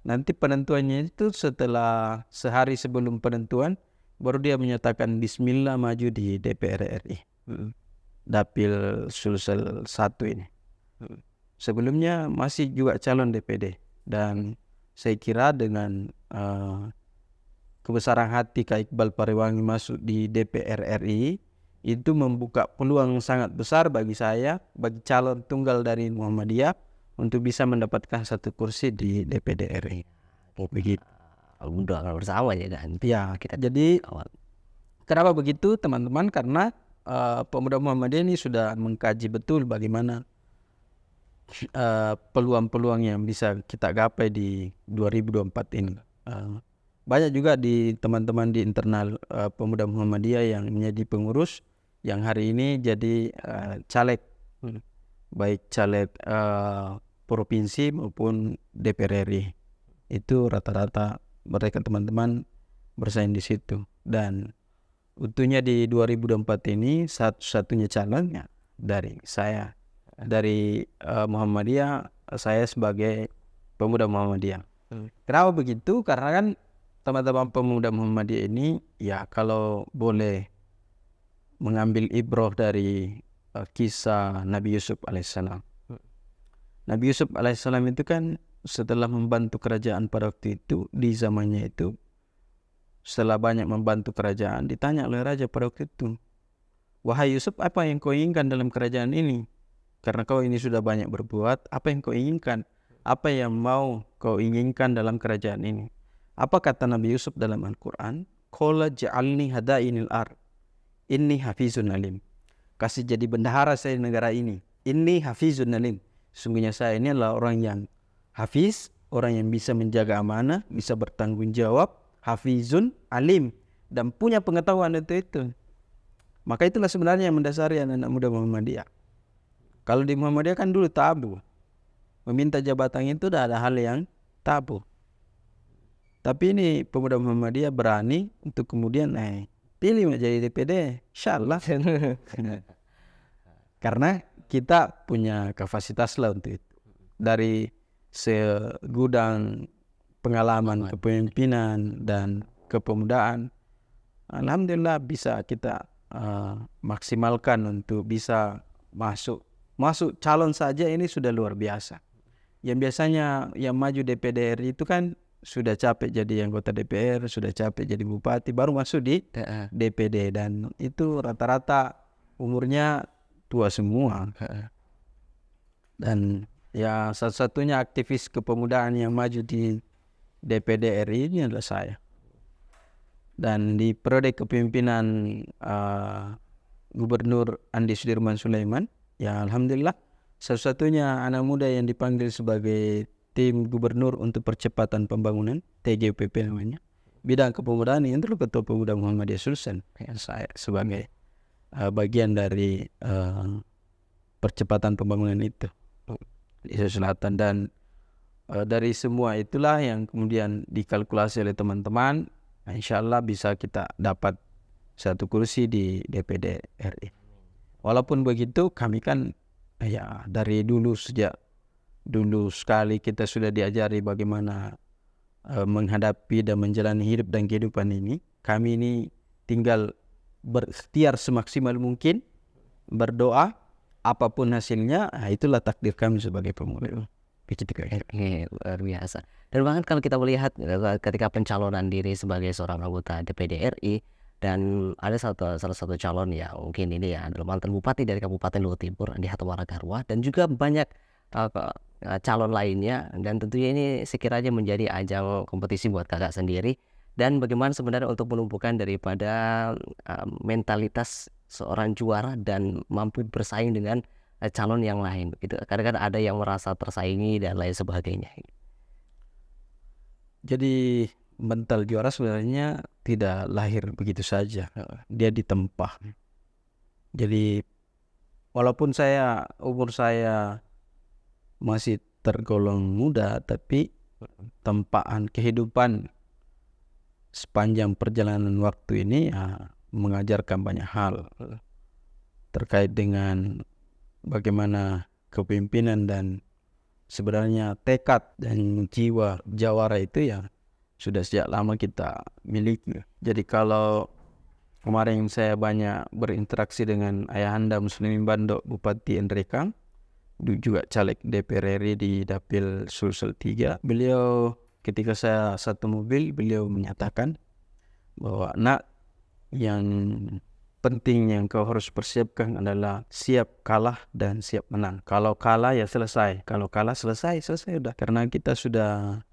Nanti penentuannya itu setelah sehari sebelum penentuan baru dia menyatakan bismillah maju di DPR RI. Dapil Sulsel 1 ini. Sebelumnya masih juga calon DPD. Dan saya kira dengan kebesaran hati Kak Iqbal Pariwangi masuk di DPR RI, itu membuka peluang sangat besar bagi saya, bagi calon tunggal dari Muhammadiyah, untuk bisa mendapatkan 1 kursi di DPD RI. Begitu. Udah bersama ya kan. Ya, jadi kenapa begitu teman-teman? Karena pemuda Muhammadiyah ini sudah mengkaji betul bagaimana peluang-peluang yang bisa kita gapai di 2024 ini. Banyak juga di teman-teman di internal pemuda Muhammadiyah yang menjadi pengurus, yang hari ini jadi caleg, baik caleg provinsi maupun DPR RI. Itu rata-rata mereka teman-teman bersaing di situ. Dan utuhnya di 2024 ini satu-satunya calonnya dari saya, dari Muhammadiyah, saya sebagai pemuda Muhammadiyah. Kenapa begitu? Karena kan teman-teman pemuda Muhammadiyah ini, ya kalau boleh mengambil ibrah dari kisah Nabi Yusuf alaihissalam. Nabi Yusuf alaihissalam itu kan setelah membantu kerajaan pada waktu itu, di zamannya itu, setelah banyak membantu kerajaan, ditanya oleh raja pada waktu itu, "Wahai Yusuf, apa yang kau inginkan dalam kerajaan ini? Karena kau ini sudah banyak berbuat, apa yang kau inginkan? Apa yang mau kau inginkan dalam kerajaan ini?" Apa kata Nabi Yusuf dalam Al-Quran? "Qala ja'alni hadainil ard, inni hafizun alim." Kasih jadi bendahara saya di negara ini. Inni hafizun alim. Sungguhnya saya ini adalah orang yang hafiz, orang yang bisa menjaga amanah, bisa bertanggung jawab, hafizun alim, dan punya pengetahuan itu. Maka itulah sebenarnya yang mendasari anak-anak muda Muhammadiyah. Kalau di Muhammadiyah kan dulu tabu. Meminta jabatan itu dah ada hal yang tabu. Tapi ini pemuda Muhammadiyah berani untuk kemudian pilih menjadi DPD, insyaallah. Karena kita punya kapasitas lah untuk itu. Dari segudang pengalaman kepemimpinan dan kepemudaan, alhamdulillah bisa kita maksimalkan untuk bisa masuk calon saja ini sudah luar biasa. Yang biasanya yang maju DPD RI itu kan sudah capek jadi anggota DPR, sudah capek jadi bupati, baru masuk di DPD, dan itu rata-rata umurnya tua semua. Dan ya satu-satunya aktivis kepemudaan yang maju di DPD RI ini adalah saya. Dan di periode kepemimpinan Gubernur Andi Sudirman Sulaiman, ya alhamdulillah satu-satunya anak muda yang dipanggil sebagai tim gubernur untuk percepatan pembangunan, TGPP namanya. Bidang kepemudaan yang dulu Ketua Pemuda Muhammadiyah Sulsel, ya, saya sebagai bagian dari percepatan pembangunan itu di Sulawesi Selatan. Dan dari semua itulah yang kemudian dikalkulasi oleh teman-teman, insya Allah bisa kita dapat satu kursi di DPD RI. Walaupun begitu kami kan ya dari dulu, sejak dulu sekali kita sudah diajari bagaimana menghadapi dan menjalani hidup dan kehidupan ini. Kami ini tinggal berikhtiar semaksimal mungkin, berdoa, apapun hasilnya, itulah takdir kami sebagai pemuda. Luar biasa. Dan bahkan kalau kita melihat ketika pencalonan diri sebagai seorang anggota DPD RI, dan ada salah satu calon ya mungkin ini ya adalah mantan bupati dari Kabupaten Luhut Timur, Andi Hatomara Garwa, dan juga banyak calon lainnya, dan tentunya ini sekiranya menjadi ajang kompetisi buat kakak sendiri. Dan bagaimana sebenarnya untuk menumbuhkan daripada mentalitas seorang juara dan mampu bersaing dengan calon yang lain gitu. Kadang-kadang ada yang merasa tersaingi dan lain sebagainya. Jadi mental juara sebenarnya tidak lahir begitu saja, dia ditempa. Jadi walaupun umur saya masih tergolong muda, tapi tempaan kehidupan sepanjang perjalanan waktu ini mengajarkan banyak hal terkait dengan bagaimana kepemimpinan dan sebenarnya tekad dan jiwa jawara itu ya sudah sejak lama kita miliki. Jadi kalau kemarin saya banyak berinteraksi dengan Ayahanda Muslimin Bando Bupati Endrekang, juga caleg DPR RI di Dapil Sulsel 3. Beliau ketika saya satu mobil, beliau menyatakan bahwa nak, yang penting yang kau harus persiapkan adalah siap kalah dan siap menang. Kalau kalah ya selesai, kalau kalah selesai udah, karena kita sudah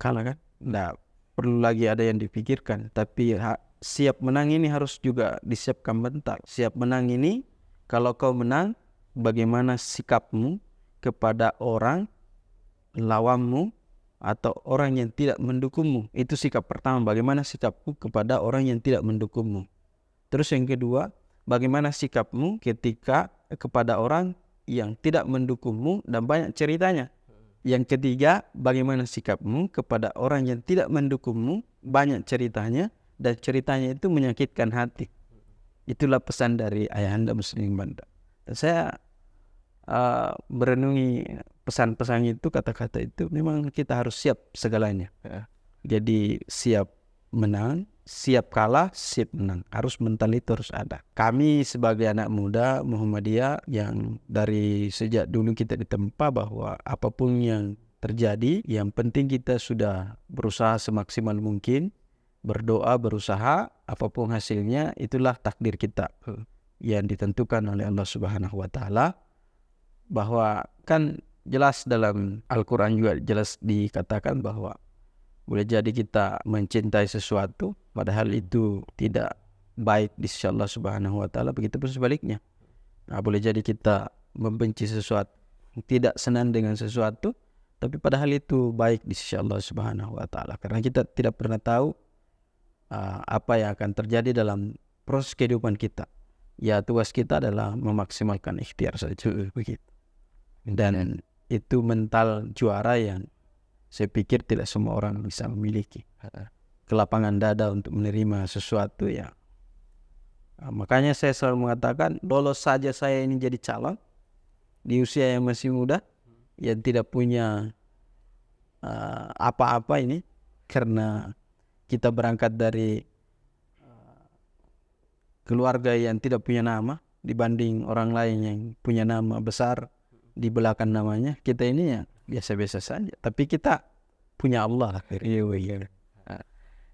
kalah kan, nggak perlu lagi ada yang dipikirkan. Tapi siap menang ini harus juga disiapkan mental. Siap menang ini, kalau kau menang, bagaimana sikapmu kepada orang lawanmu atau orang yang tidak mendukungmu. Itu sikap pertama, bagaimana sikapmu kepada orang yang tidak mendukungmu. Terus yang kedua, bagaimana sikapmu kepada orang yang tidak mendukungmu dan banyak ceritanya. Yang ketiga, bagaimana sikapmu kepada orang yang tidak mendukungmu, banyak ceritanya, dan ceritanya itu menyakitkan hati. Itulah pesan dari Ayahanda Muslimin Bando. Dan saya merenungi pesan-pesan itu, kata-kata itu, memang kita harus siap segalanya. Jadi siap menang, siap kalah, siap menang. Harus mental itu harus ada. Kami sebagai anak muda Muhammadiyah yang dari sejak dulu kita ditempa bahwa apapun yang terjadi, yang penting kita sudah berusaha semaksimal mungkin, berdoa, berusaha, apapun hasilnya itulah takdir kita yang ditentukan oleh Allah Subhanahu wa taala. Bahwa kan jelas dalam Al-Quran juga jelas dikatakan bahwa boleh jadi kita mencintai sesuatu padahal itu tidak baik di sisi Allah Subhanahu wa taala, begitu pun sebaliknya. Boleh jadi kita membenci sesuatu, tidak senang dengan sesuatu, tapi padahal itu baik di sisi Allah Subhanahu wa taala, karena kita tidak pernah tahu apa yang akan terjadi dalam proses kehidupan kita. Ya, tugas kita adalah memaksimalkan ikhtiar saja, begitu. Dan itu mental juara yang saya pikir tidak semua orang bisa memiliki. Kelapangan dada untuk menerima sesuatu ya. Makanya saya selalu mengatakan, lolos saja saya ini jadi calon di usia yang masih muda, yang tidak punya apa-apa ini, karena kita berangkat dari keluarga yang tidak punya nama dibanding orang lain yang punya nama besar di belakang namanya. Kita ini ya biasa-biasa saja, tapi kita punya Allah.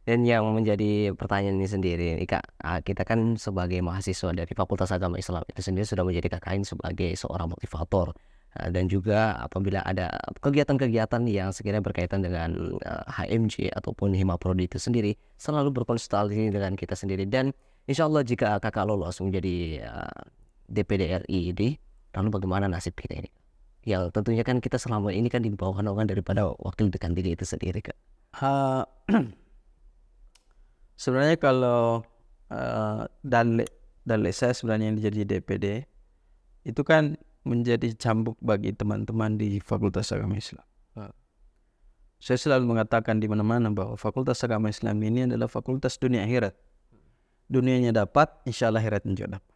Dan yang menjadi pertanyaan ini sendiri, Kak, kita kan sebagai mahasiswa dari Fakultas Agama Islam itu sendiri sudah menjadi KKN sebagai seorang motivator dan juga apabila ada kegiatan-kegiatan yang sekiranya berkaitan dengan HMJ ataupun Hima Prodi itu sendiri, selalu berkonsultasi dengan kita sendiri. Dan insya Allah jika kakak lolos menjadi DPD RI ini, lalu bagaimana nasib kita ini? Ya tentunya kan kita selama ini kan di bawah naungan daripada wakil dekan diri itu sendiri Kak. Sebenarnya kalau dalil saya sebenarnya yang jadi DPD itu kan menjadi cambuk bagi teman-teman di Fakultas Agama Islam. Saya selalu mengatakan di mana-mana bahwa Fakultas Agama Islam ini adalah fakultas dunia akhirat. Dunianya dapat, insya Allah akhiratnya juga dapat.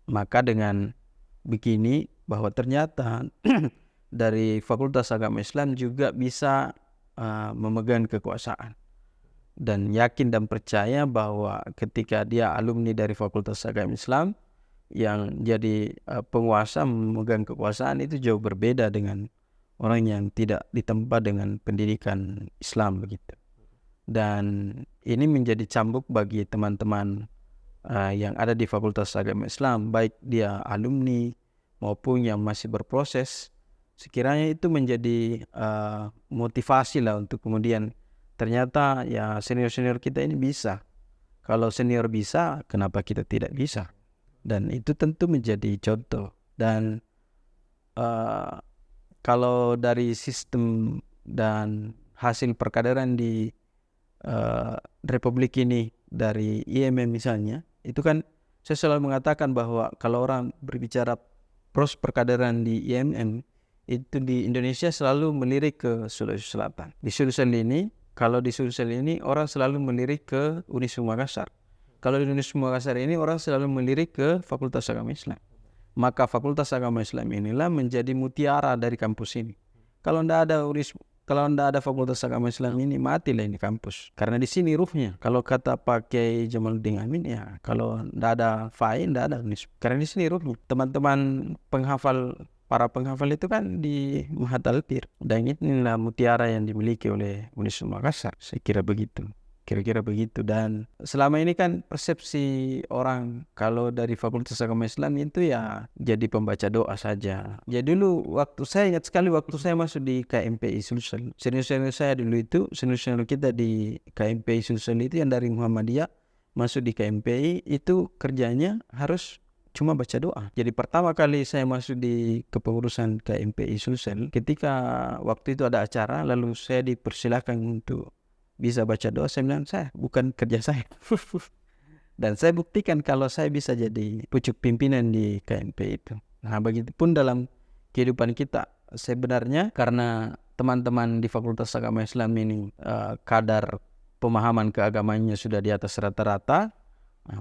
Maka dengan begini bahwa ternyata dari Fakultas Agama Islam juga bisa memegang kekuasaan, dan yakin dan percaya bahwa ketika dia alumni dari Fakultas Agama Islam yang jadi penguasa memegang kekuasaan, itu jauh berbeda dengan orang yang tidak ditempa dengan pendidikan Islam begitu. Dan ini menjadi cambuk bagi teman-teman yang ada di Fakultas Agama Islam, baik dia alumni maupun yang masih berproses. Sekiranya itu menjadi motivasi lah untuk kemudian ternyata ya senior-senior kita ini bisa. Kalau senior bisa, kenapa kita tidak bisa? Dan itu tentu menjadi contoh. Dan kalau dari sistem dan hasil perkaderan di Republik ini dari IMM misalnya, itu kan saya selalu mengatakan bahwa kalau orang berbicara proses perkaderan di IMM, itu di Indonesia selalu melirik ke Sulawesi Selatan. Di Sulsel ini, kalau di Sulsel ini orang selalu melirik ke Unisma Makassar. Kalau di Unisma Makassar ini orang selalu melirik ke Fakultas Agama Islam. Maka Fakultas Agama Islam inilah menjadi mutiara dari kampus ini. Kalau tidak ada Fakultas Agama Islam ini, matilah ini kampus. Karena di sini ruhnya. Kalau kata Pak Kiai Jamaluddin Amin, ya kalau tidak ada FAI, tidak ada Unisma. Karena di sini ruhnya. Teman-teman para penghafal itu kan di Mahat Alpir. Dan inilah mutiara yang dimiliki oleh Unisma Makassar. Saya kira begitu. Kira-kira begitu. Dan selama ini kan persepsi orang kalau dari Fakultas Agama Islam itu ya jadi pembaca doa saja. Ya dulu saya ingat sekali waktu saya masuk di KMPI Sulsel. Senior-senior saya dulu itu, senior-senior kita di KMPI Sulsel itu yang dari Muhammadiyah masuk di KMPI itu kerjanya harus cuma baca doa. Jadi pertama kali saya masuk di kepengurusan KMPI Sulsel, ketika waktu itu ada acara lalu saya dipersilakan untuk bisa baca doa, saya bilang saya bukan kerja saya. Dan saya buktikan kalau saya bisa jadi pucuk pimpinan di KMP itu. Nah begitupun dalam kehidupan kita. Sebenarnya karena teman-teman di Fakultas Agama Islam ini kadar pemahaman keagamannya sudah di atas rata-rata,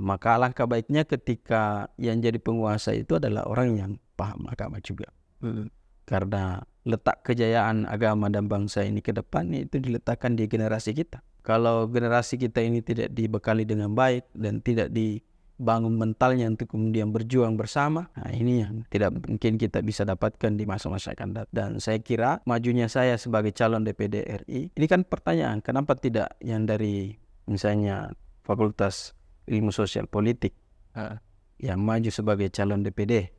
maka alangkah baiknya ketika yang jadi penguasa itu adalah orang yang paham agama juga. Karena letak kejayaan agama dan bangsa ini ke depan itu diletakkan di generasi kita. Kalau generasi kita ini tidak dibekali dengan baik dan tidak dibangun mentalnya untuk kemudian berjuang bersama, nah ini yang tidak mungkin kita bisa dapatkan di masa-masa akan datang. Dan saya kira majunya saya sebagai calon DPD RI, ini kan pertanyaan, kenapa tidak yang dari misalnya Fakultas Ilmu Sosial Politik yang maju sebagai calon DPD?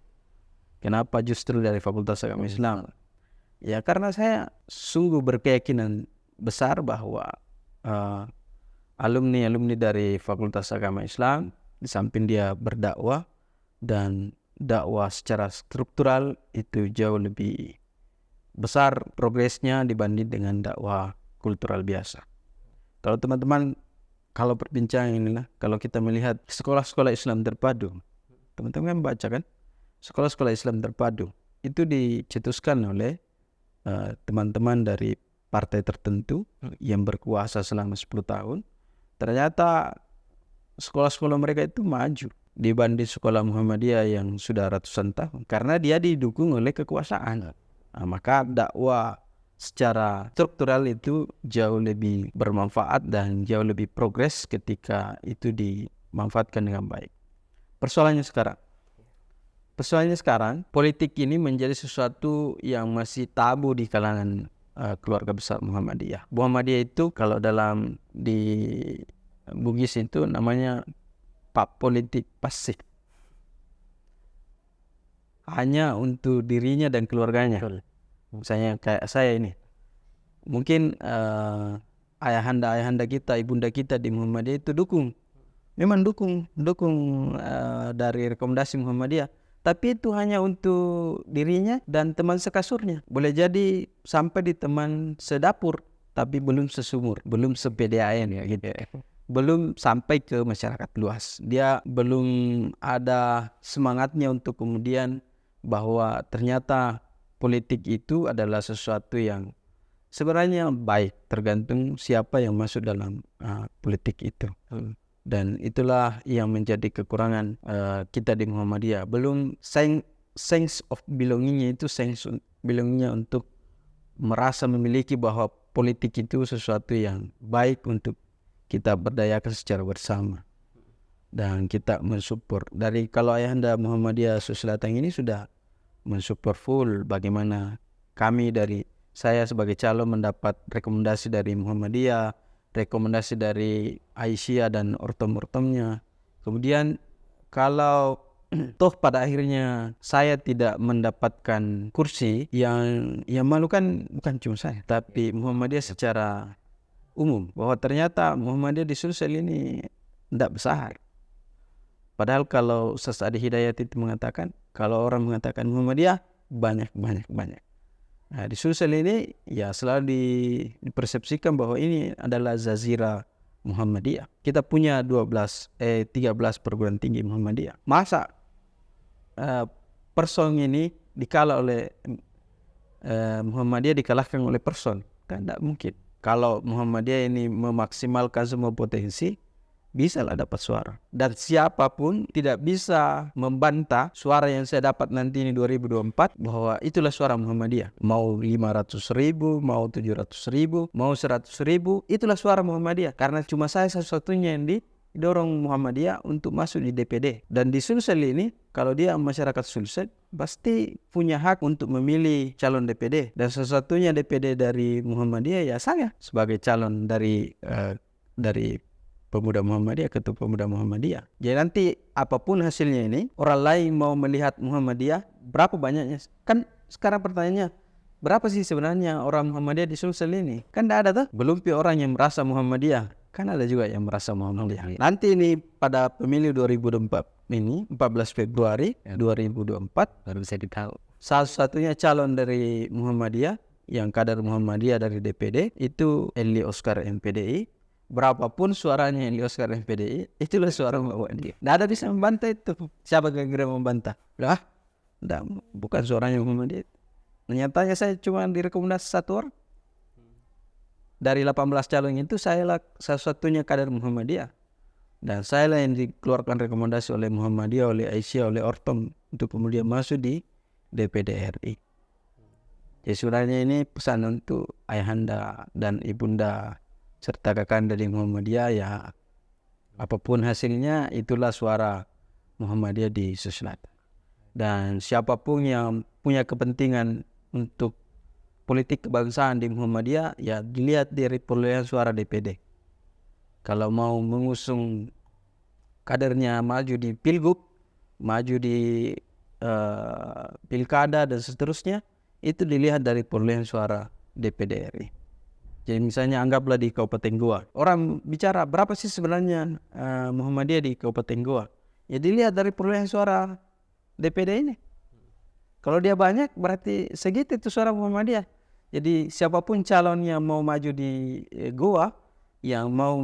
Kenapa justru dari Fakultas Agama Islam? Ya karena saya sungguh berkeyakinan besar bahwa alumni dari Fakultas Agama Islam, di samping dia berdakwah dan dakwah secara struktural itu jauh lebih besar progresnya dibanding dengan dakwah kultural biasa. Kalau teman-teman, kalau perbincangan inilah, kalau kita melihat sekolah-sekolah Islam terpadu, teman-teman baca kan? Sekolah-sekolah Islam terpadu itu dicetuskan oleh teman-teman dari partai tertentu yang berkuasa selama 10 tahun. Ternyata sekolah-sekolah mereka itu maju dibanding sekolah Muhammadiyah yang sudah ratusan tahun, karena dia didukung oleh kekuasaan. Maka dakwah secara struktural itu jauh lebih bermanfaat dan jauh lebih progres ketika itu dimanfaatkan dengan baik. Persoalannya sekarang, politik ini menjadi sesuatu yang masih tabu di kalangan keluarga besar Muhammadiyah. Muhammadiyah itu kalau dalam di Bugis itu namanya politik pasif. hanya untuk dirinya dan keluarganya. Betul. Misalnya kayak saya ini, mungkin ayahanda kita, ibunda kita di Muhammadiyah itu memang dukung dari rekomendasi Muhammadiyah. Tapi itu hanya untuk dirinya dan teman sekasurnya. Boleh jadi sampai di teman sedapur, tapi belum sesumur, belum se-PDAM ya gitu. Belum sampai ke masyarakat luas. Dia belum ada semangatnya untuk kemudian bahwa ternyata politik itu adalah sesuatu yang sebenarnya baik, tergantung siapa yang masuk dalam politik itu. Dan itulah yang menjadi kekurangan kita di Muhammadiyah. Belum sense of belongingnya itu belongingnya untuk merasa memiliki bahwa politik itu sesuatu yang baik untuk kita berdayakan secara bersama. Dan kita mensupport. Dari kalau Ayahanda Muhammadiyah Sulawesi Selatan ini sudah mensupport full bagaimana saya sebagai calon mendapat rekomendasi dari Muhammadiyah, rekomendasi dari Aisyah dan ortom-ortomnya. Kemudian kalau toh pada akhirnya saya tidak mendapatkan kursi, yang malu kan bukan cuma saya, tapi Muhammadiyah secara umum, bahwa ternyata Muhammadiyah di Sulsel ini tidak besar. Padahal kalau Ustaz Adi Hidayat itu mengatakan, kalau orang mengatakan Muhammadiyah banyak. Nah, di Sulsel ini ya selalu dipersepsikan bahwa ini adalah Zazira Muhammadiyah. Kita punya 13 perguruan tinggi Muhammadiyah. Masa person ini dikalah oleh Muhammadiyah dikalahkan oleh person? Kan tidak mungkin. Kalau Muhammadiyah ini memaksimalkan semua potensi, bisa lah dapat suara. Dan siapapun tidak bisa membantah suara yang saya dapat nanti ini 2024 bahwa itulah suara Muhammadiyah. Mau 500.000, mau 700.000, mau 100.000, itulah suara Muhammadiyah. Karena cuma saya satu-satunya yang didorong Muhammadiyah untuk masuk di DPD. Dan di Sulsel ini, kalau dia masyarakat Sulsel, pasti punya hak untuk memilih calon DPD. Dan satu-satunya DPD dari Muhammadiyah ya saya sebagai calon dari Pemuda Muhammadiyah, Ketua Pemuda Muhammadiyah. Jadi nanti apapun hasilnya ini, orang lain mau melihat Muhammadiyah, berapa banyaknya? Kan sekarang pertanyaannya, berapa sih sebenarnya orang Muhammadiyah di Sulsel ini? Kan tidak ada tuh. Belum orang yang merasa Muhammadiyah. Kan ada juga yang merasa Muhammadiyah. Nanti ini pada pemilu 2024 ini, 14 Februari 2024, Baru bisa ditahu. satu-satunya calon dari Muhammadiyah, yang kader Muhammadiyah dari DPD, itu Eli Oscar MPDI. Berapapun suaranya Eli Oscar MPDI, itulah suara Muhammadiyah. Tidak ada bisa membantah itu. Siapa kira-kira membantah? Lah, bukan suaranya Muhammadiyah. Nyatanya saya cuma direkomendasi satu orang. Dari 18 calon itu saya lah satu-satunya kader Muhammadiyah. Dan saya lah yang dikeluarkan rekomendasi oleh Muhammadiyah, oleh Aisyah, oleh Ortom untuk kemudian masuk di DPD RI. Jadi sebenarnya ini pesan untuk ayahanda dan ibunda serta kakanda di Muhammadiyah, ya apapun hasilnya itulah suara Muhammadiyah di Sulawesi Selatan. Dan siapapun yang punya kepentingan untuk politik kebangsaan di Muhammadiyah, ya dilihat dari perolehan suara DPD. Kalau mau mengusung kadernya maju di Pilgub, maju di Pilkada dan seterusnya, itu dilihat dari perolehan suara DPD RI. Jadi misalnya anggaplah di Kabupaten Goa, orang bicara berapa sih sebenarnya Muhammadiyah di Kabupaten Goa? Ya dilihat dari perolehan suara DPD ini. Kalau dia banyak berarti segitu itu suara Muhammadiyah. Jadi siapapun calon yang mau maju di Goa, yang mau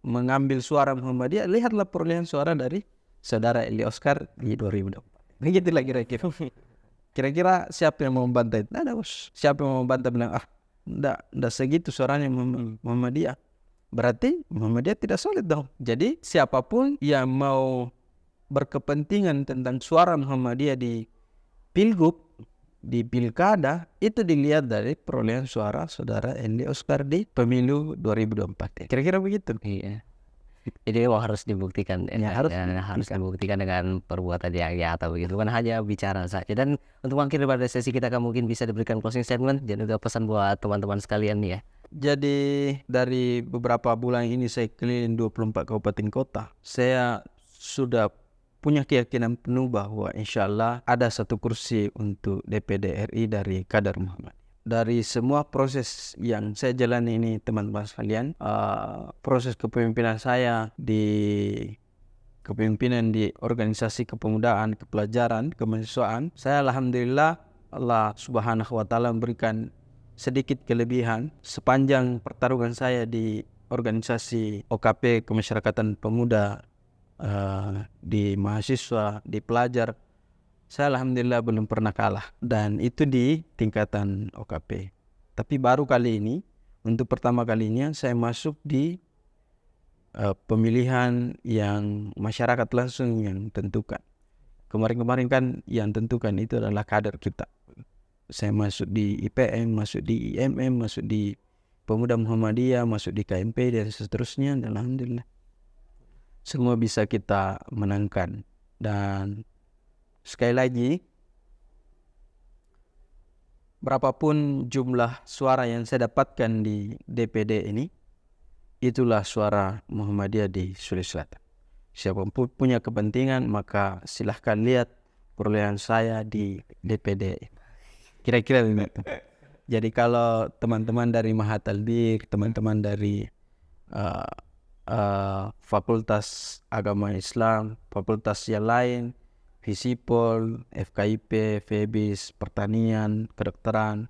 mengambil suara Muhammadiyah, lihatlah perolehan suara dari saudara Eli Oscar di 2024. Begitulah kira-kira. Kira-kira siapa yang mau membantah itu? Ada bos. Siapa yang mau membantah bilang ndak segitu suaranya Muhammadiyah. Berarti Muhammadiyah tidak solid dong. Jadi siapapun yang mau berkepentingan tentang suara Muhammadiyah di Pilgub, di Pilkada, itu dilihat dari perolehan suara saudara Eli Oscar di pemilu 2024. Kira-kira begitu. Iya. Jadi memang harus dibuktikan, Ya, harus dibuktikan dengan perbuatan yang nyata begitu, bukan hanya bicara saja. Dan untuk mengakhiri pada sesi kita kan mungkin bisa diberikan closing statement dan juga pesan buat teman-teman sekalian nih ya. Jadi dari beberapa bulan ini saya keliling 24 kabupaten kota. Saya sudah punya keyakinan penuh bahwa insya Allah ada satu kursi untuk DPD RI dari kader Muhammadiyah. Dari semua proses yang saya jalani ini teman-teman sekalian, proses kepemimpinan saya di kepemimpinan di organisasi kepemudaan, kepelajaran, kemahasiswaan, saya alhamdulillah Allah Subhanahu wa taala memberikan sedikit kelebihan sepanjang pertarungan saya di organisasi OKP Kemasyarakatan Pemuda, di mahasiswa, di pelajar, saya alhamdulillah belum pernah kalah, dan itu di tingkatan OKP. Tapi baru kali ini, untuk pertama kalinya saya masuk di pemilihan yang masyarakat langsung yang tentukan. Kemarin-kemarin kan yang tentukan itu adalah kader kita. Saya masuk di IPM, masuk di IMM, masuk di Pemuda Muhammadiyah, masuk di KMP dan seterusnya, dan alhamdulillah semua bisa kita menangkan. Dan sekali lagi, berapapun jumlah suara yang saya dapatkan di DPD ini, itulah suara Muhammadiyah di Sulawesi Selatan. Siapapun punya kepentingan, maka silahkan lihat perolehan saya di DPD. Kira-kira begitu. Jadi kalau teman-teman dari Mahatalbik, teman-teman dari Fakultas Agama Islam, fakultas yang lain, Visipol, FKIP, FEBIS, Pertanian, Kedokteran,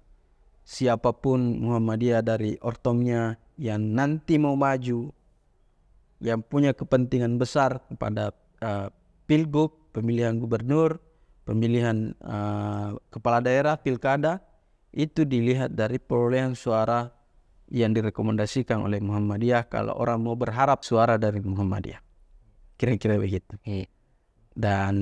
siapapun Muhammadiyah dari ortomnya yang nanti mau maju, yang punya kepentingan besar pada Pilgub, pemilihan gubernur, pemilihan kepala daerah, pilkada, itu dilihat dari perolehan suara yang direkomendasikan oleh Muhammadiyah kalau orang mau berharap suara dari Muhammadiyah. Kira-kira begitu. Dan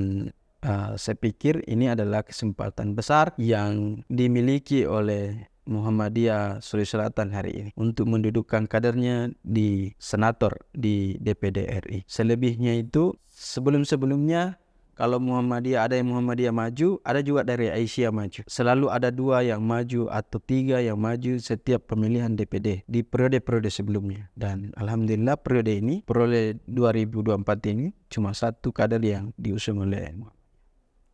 saya pikir ini adalah kesempatan besar yang dimiliki oleh Muhammadiyah Sulawesi Selatan hari ini untuk mendudukkan kadernya di senator di DPD RI. Selebihnya itu sebelum-sebelumnya kalau Muhammadiyah, ada yang Muhammadiyah maju, ada juga dari Aisyah maju. Selalu ada 2 yang maju atau 3 yang maju setiap pemilihan DPD di periode-periode sebelumnya. Dan alhamdulillah periode ini, periode 2024 ini, cuma 1 kader yang diusung oleh Muhammadiyah.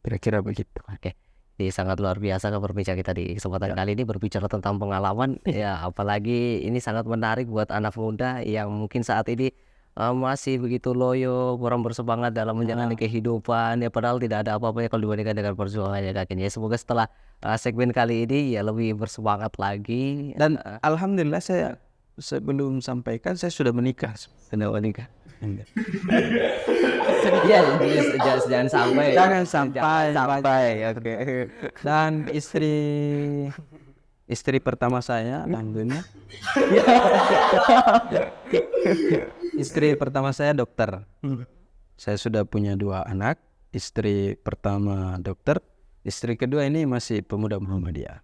Kira-kira begitu. Oke. Ini sangat luar biasa perbincangan kita di kesempatan kali ini berbicara tentang pengalaman. Ya, apalagi ini sangat menarik buat anak muda yang mungkin saat ini masih begitu loyo, kurang bersemangat dalam menjalani kehidupan. Ya, padahal tidak ada apa-apa ya kalau dibandingkan dengan perjuangannya kakeknya. Semoga setelah segmen kali ini ya lebih bersemangat lagi. Dan alhamdulillah saya sebelum sampaikan saya sudah menikah. Sudah menikah. Ya, jangan sampai. Jangan sampai. Oke. Dan istri pertama saya, alhamdulillah. Istri pertama saya dokter. Saya sudah punya 2 anak. Istri pertama dokter, istri kedua ini masih pemuda Muhammadiyah.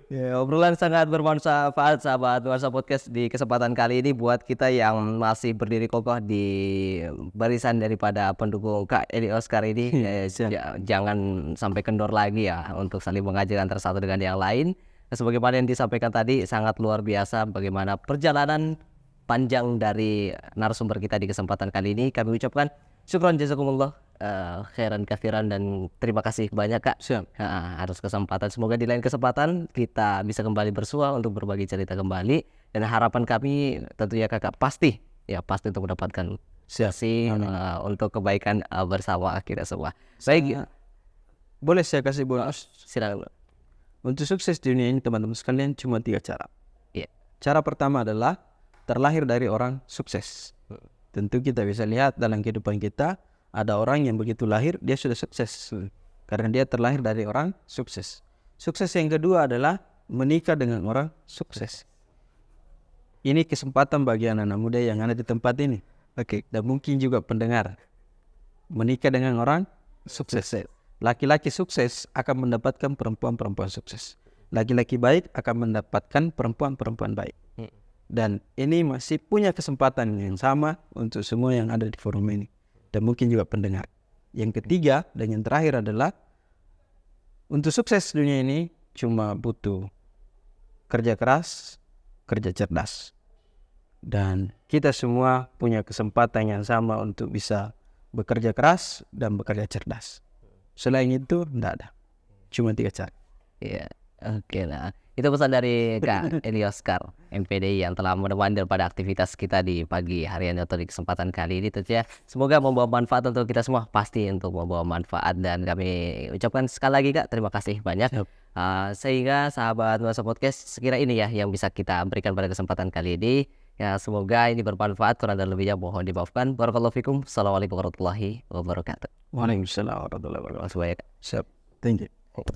Ya, obrolan sangat bermanfaat sahabat Nuansa Podcast di kesempatan kali ini buat kita yang masih berdiri kokoh di barisan daripada pendukung Kak Eli Oscar ini. Jangan sampai kendor lagi ya untuk saling mengajar antara satu dengan yang lain. Sebagaimana yang disampaikan tadi, sangat luar biasa bagaimana perjalanan panjang dari narasumber kita di kesempatan kali ini. Kami ucapkan syukron jazakumullah khairan katsiran dan terima kasih banyak Kak atas kesempatan. Semoga di lain kesempatan kita bisa kembali bersua untuk berbagi cerita kembali, dan harapan kami tentunya Kakak pasti untuk mendapatkan untuk kebaikan bersama kita semua. Baik, boleh saya kasih bonus? Silakan. Untuk sukses di dunia ini teman-teman sekalian cuma 3 cara. Cara pertama adalah terlahir dari orang sukses. Tentu kita bisa lihat dalam kehidupan kita, ada orang yang begitu lahir dia sudah sukses karena dia terlahir dari orang sukses. Sukses yang kedua adalah menikah dengan orang sukses. Ini kesempatan bagi anak-anak muda yang ada di tempat ini. Dan mungkin juga pendengar. Menikah dengan orang sukses. Laki-laki sukses akan mendapatkan perempuan-perempuan sukses. Laki-laki baik akan mendapatkan perempuan-perempuan baik. Dan ini masih punya kesempatan yang sama untuk semua yang ada di forum ini. Dan mungkin juga pendengar. Yang ketiga dan yang terakhir adalah untuk sukses dunia ini cuma butuh kerja keras, kerja cerdas. dan kita semua punya kesempatan yang sama untuk bisa bekerja keras dan bekerja cerdas. Selain itu tidak ada, cuma 3 cara. Iya, oke. Nah, itu pesan dari Kak Eli Oscar MPDI yang telah menemani daripada aktivitas kita di pagi hari ini atau di kesempatan kali ini tentunya. Semoga membawa manfaat untuk kita semua, pasti untuk membawa manfaat, dan kami ucapkan sekali lagi Kak terima kasih banyak. Siap. Sehingga sahabat Nuansa Podcast, sekira ini ya yang bisa kita berikan pada kesempatan kali ini. Ya, semoga ini bermanfaat, kurang dan lebihnya mohon dimaafkan. Barakallahu fikum. Assalamualaikum warahmatullahi wabarakatuh. Waalaikumsalam warahmatullahi wabarakatuh. Terima kasih banyak. Siap. Thank you.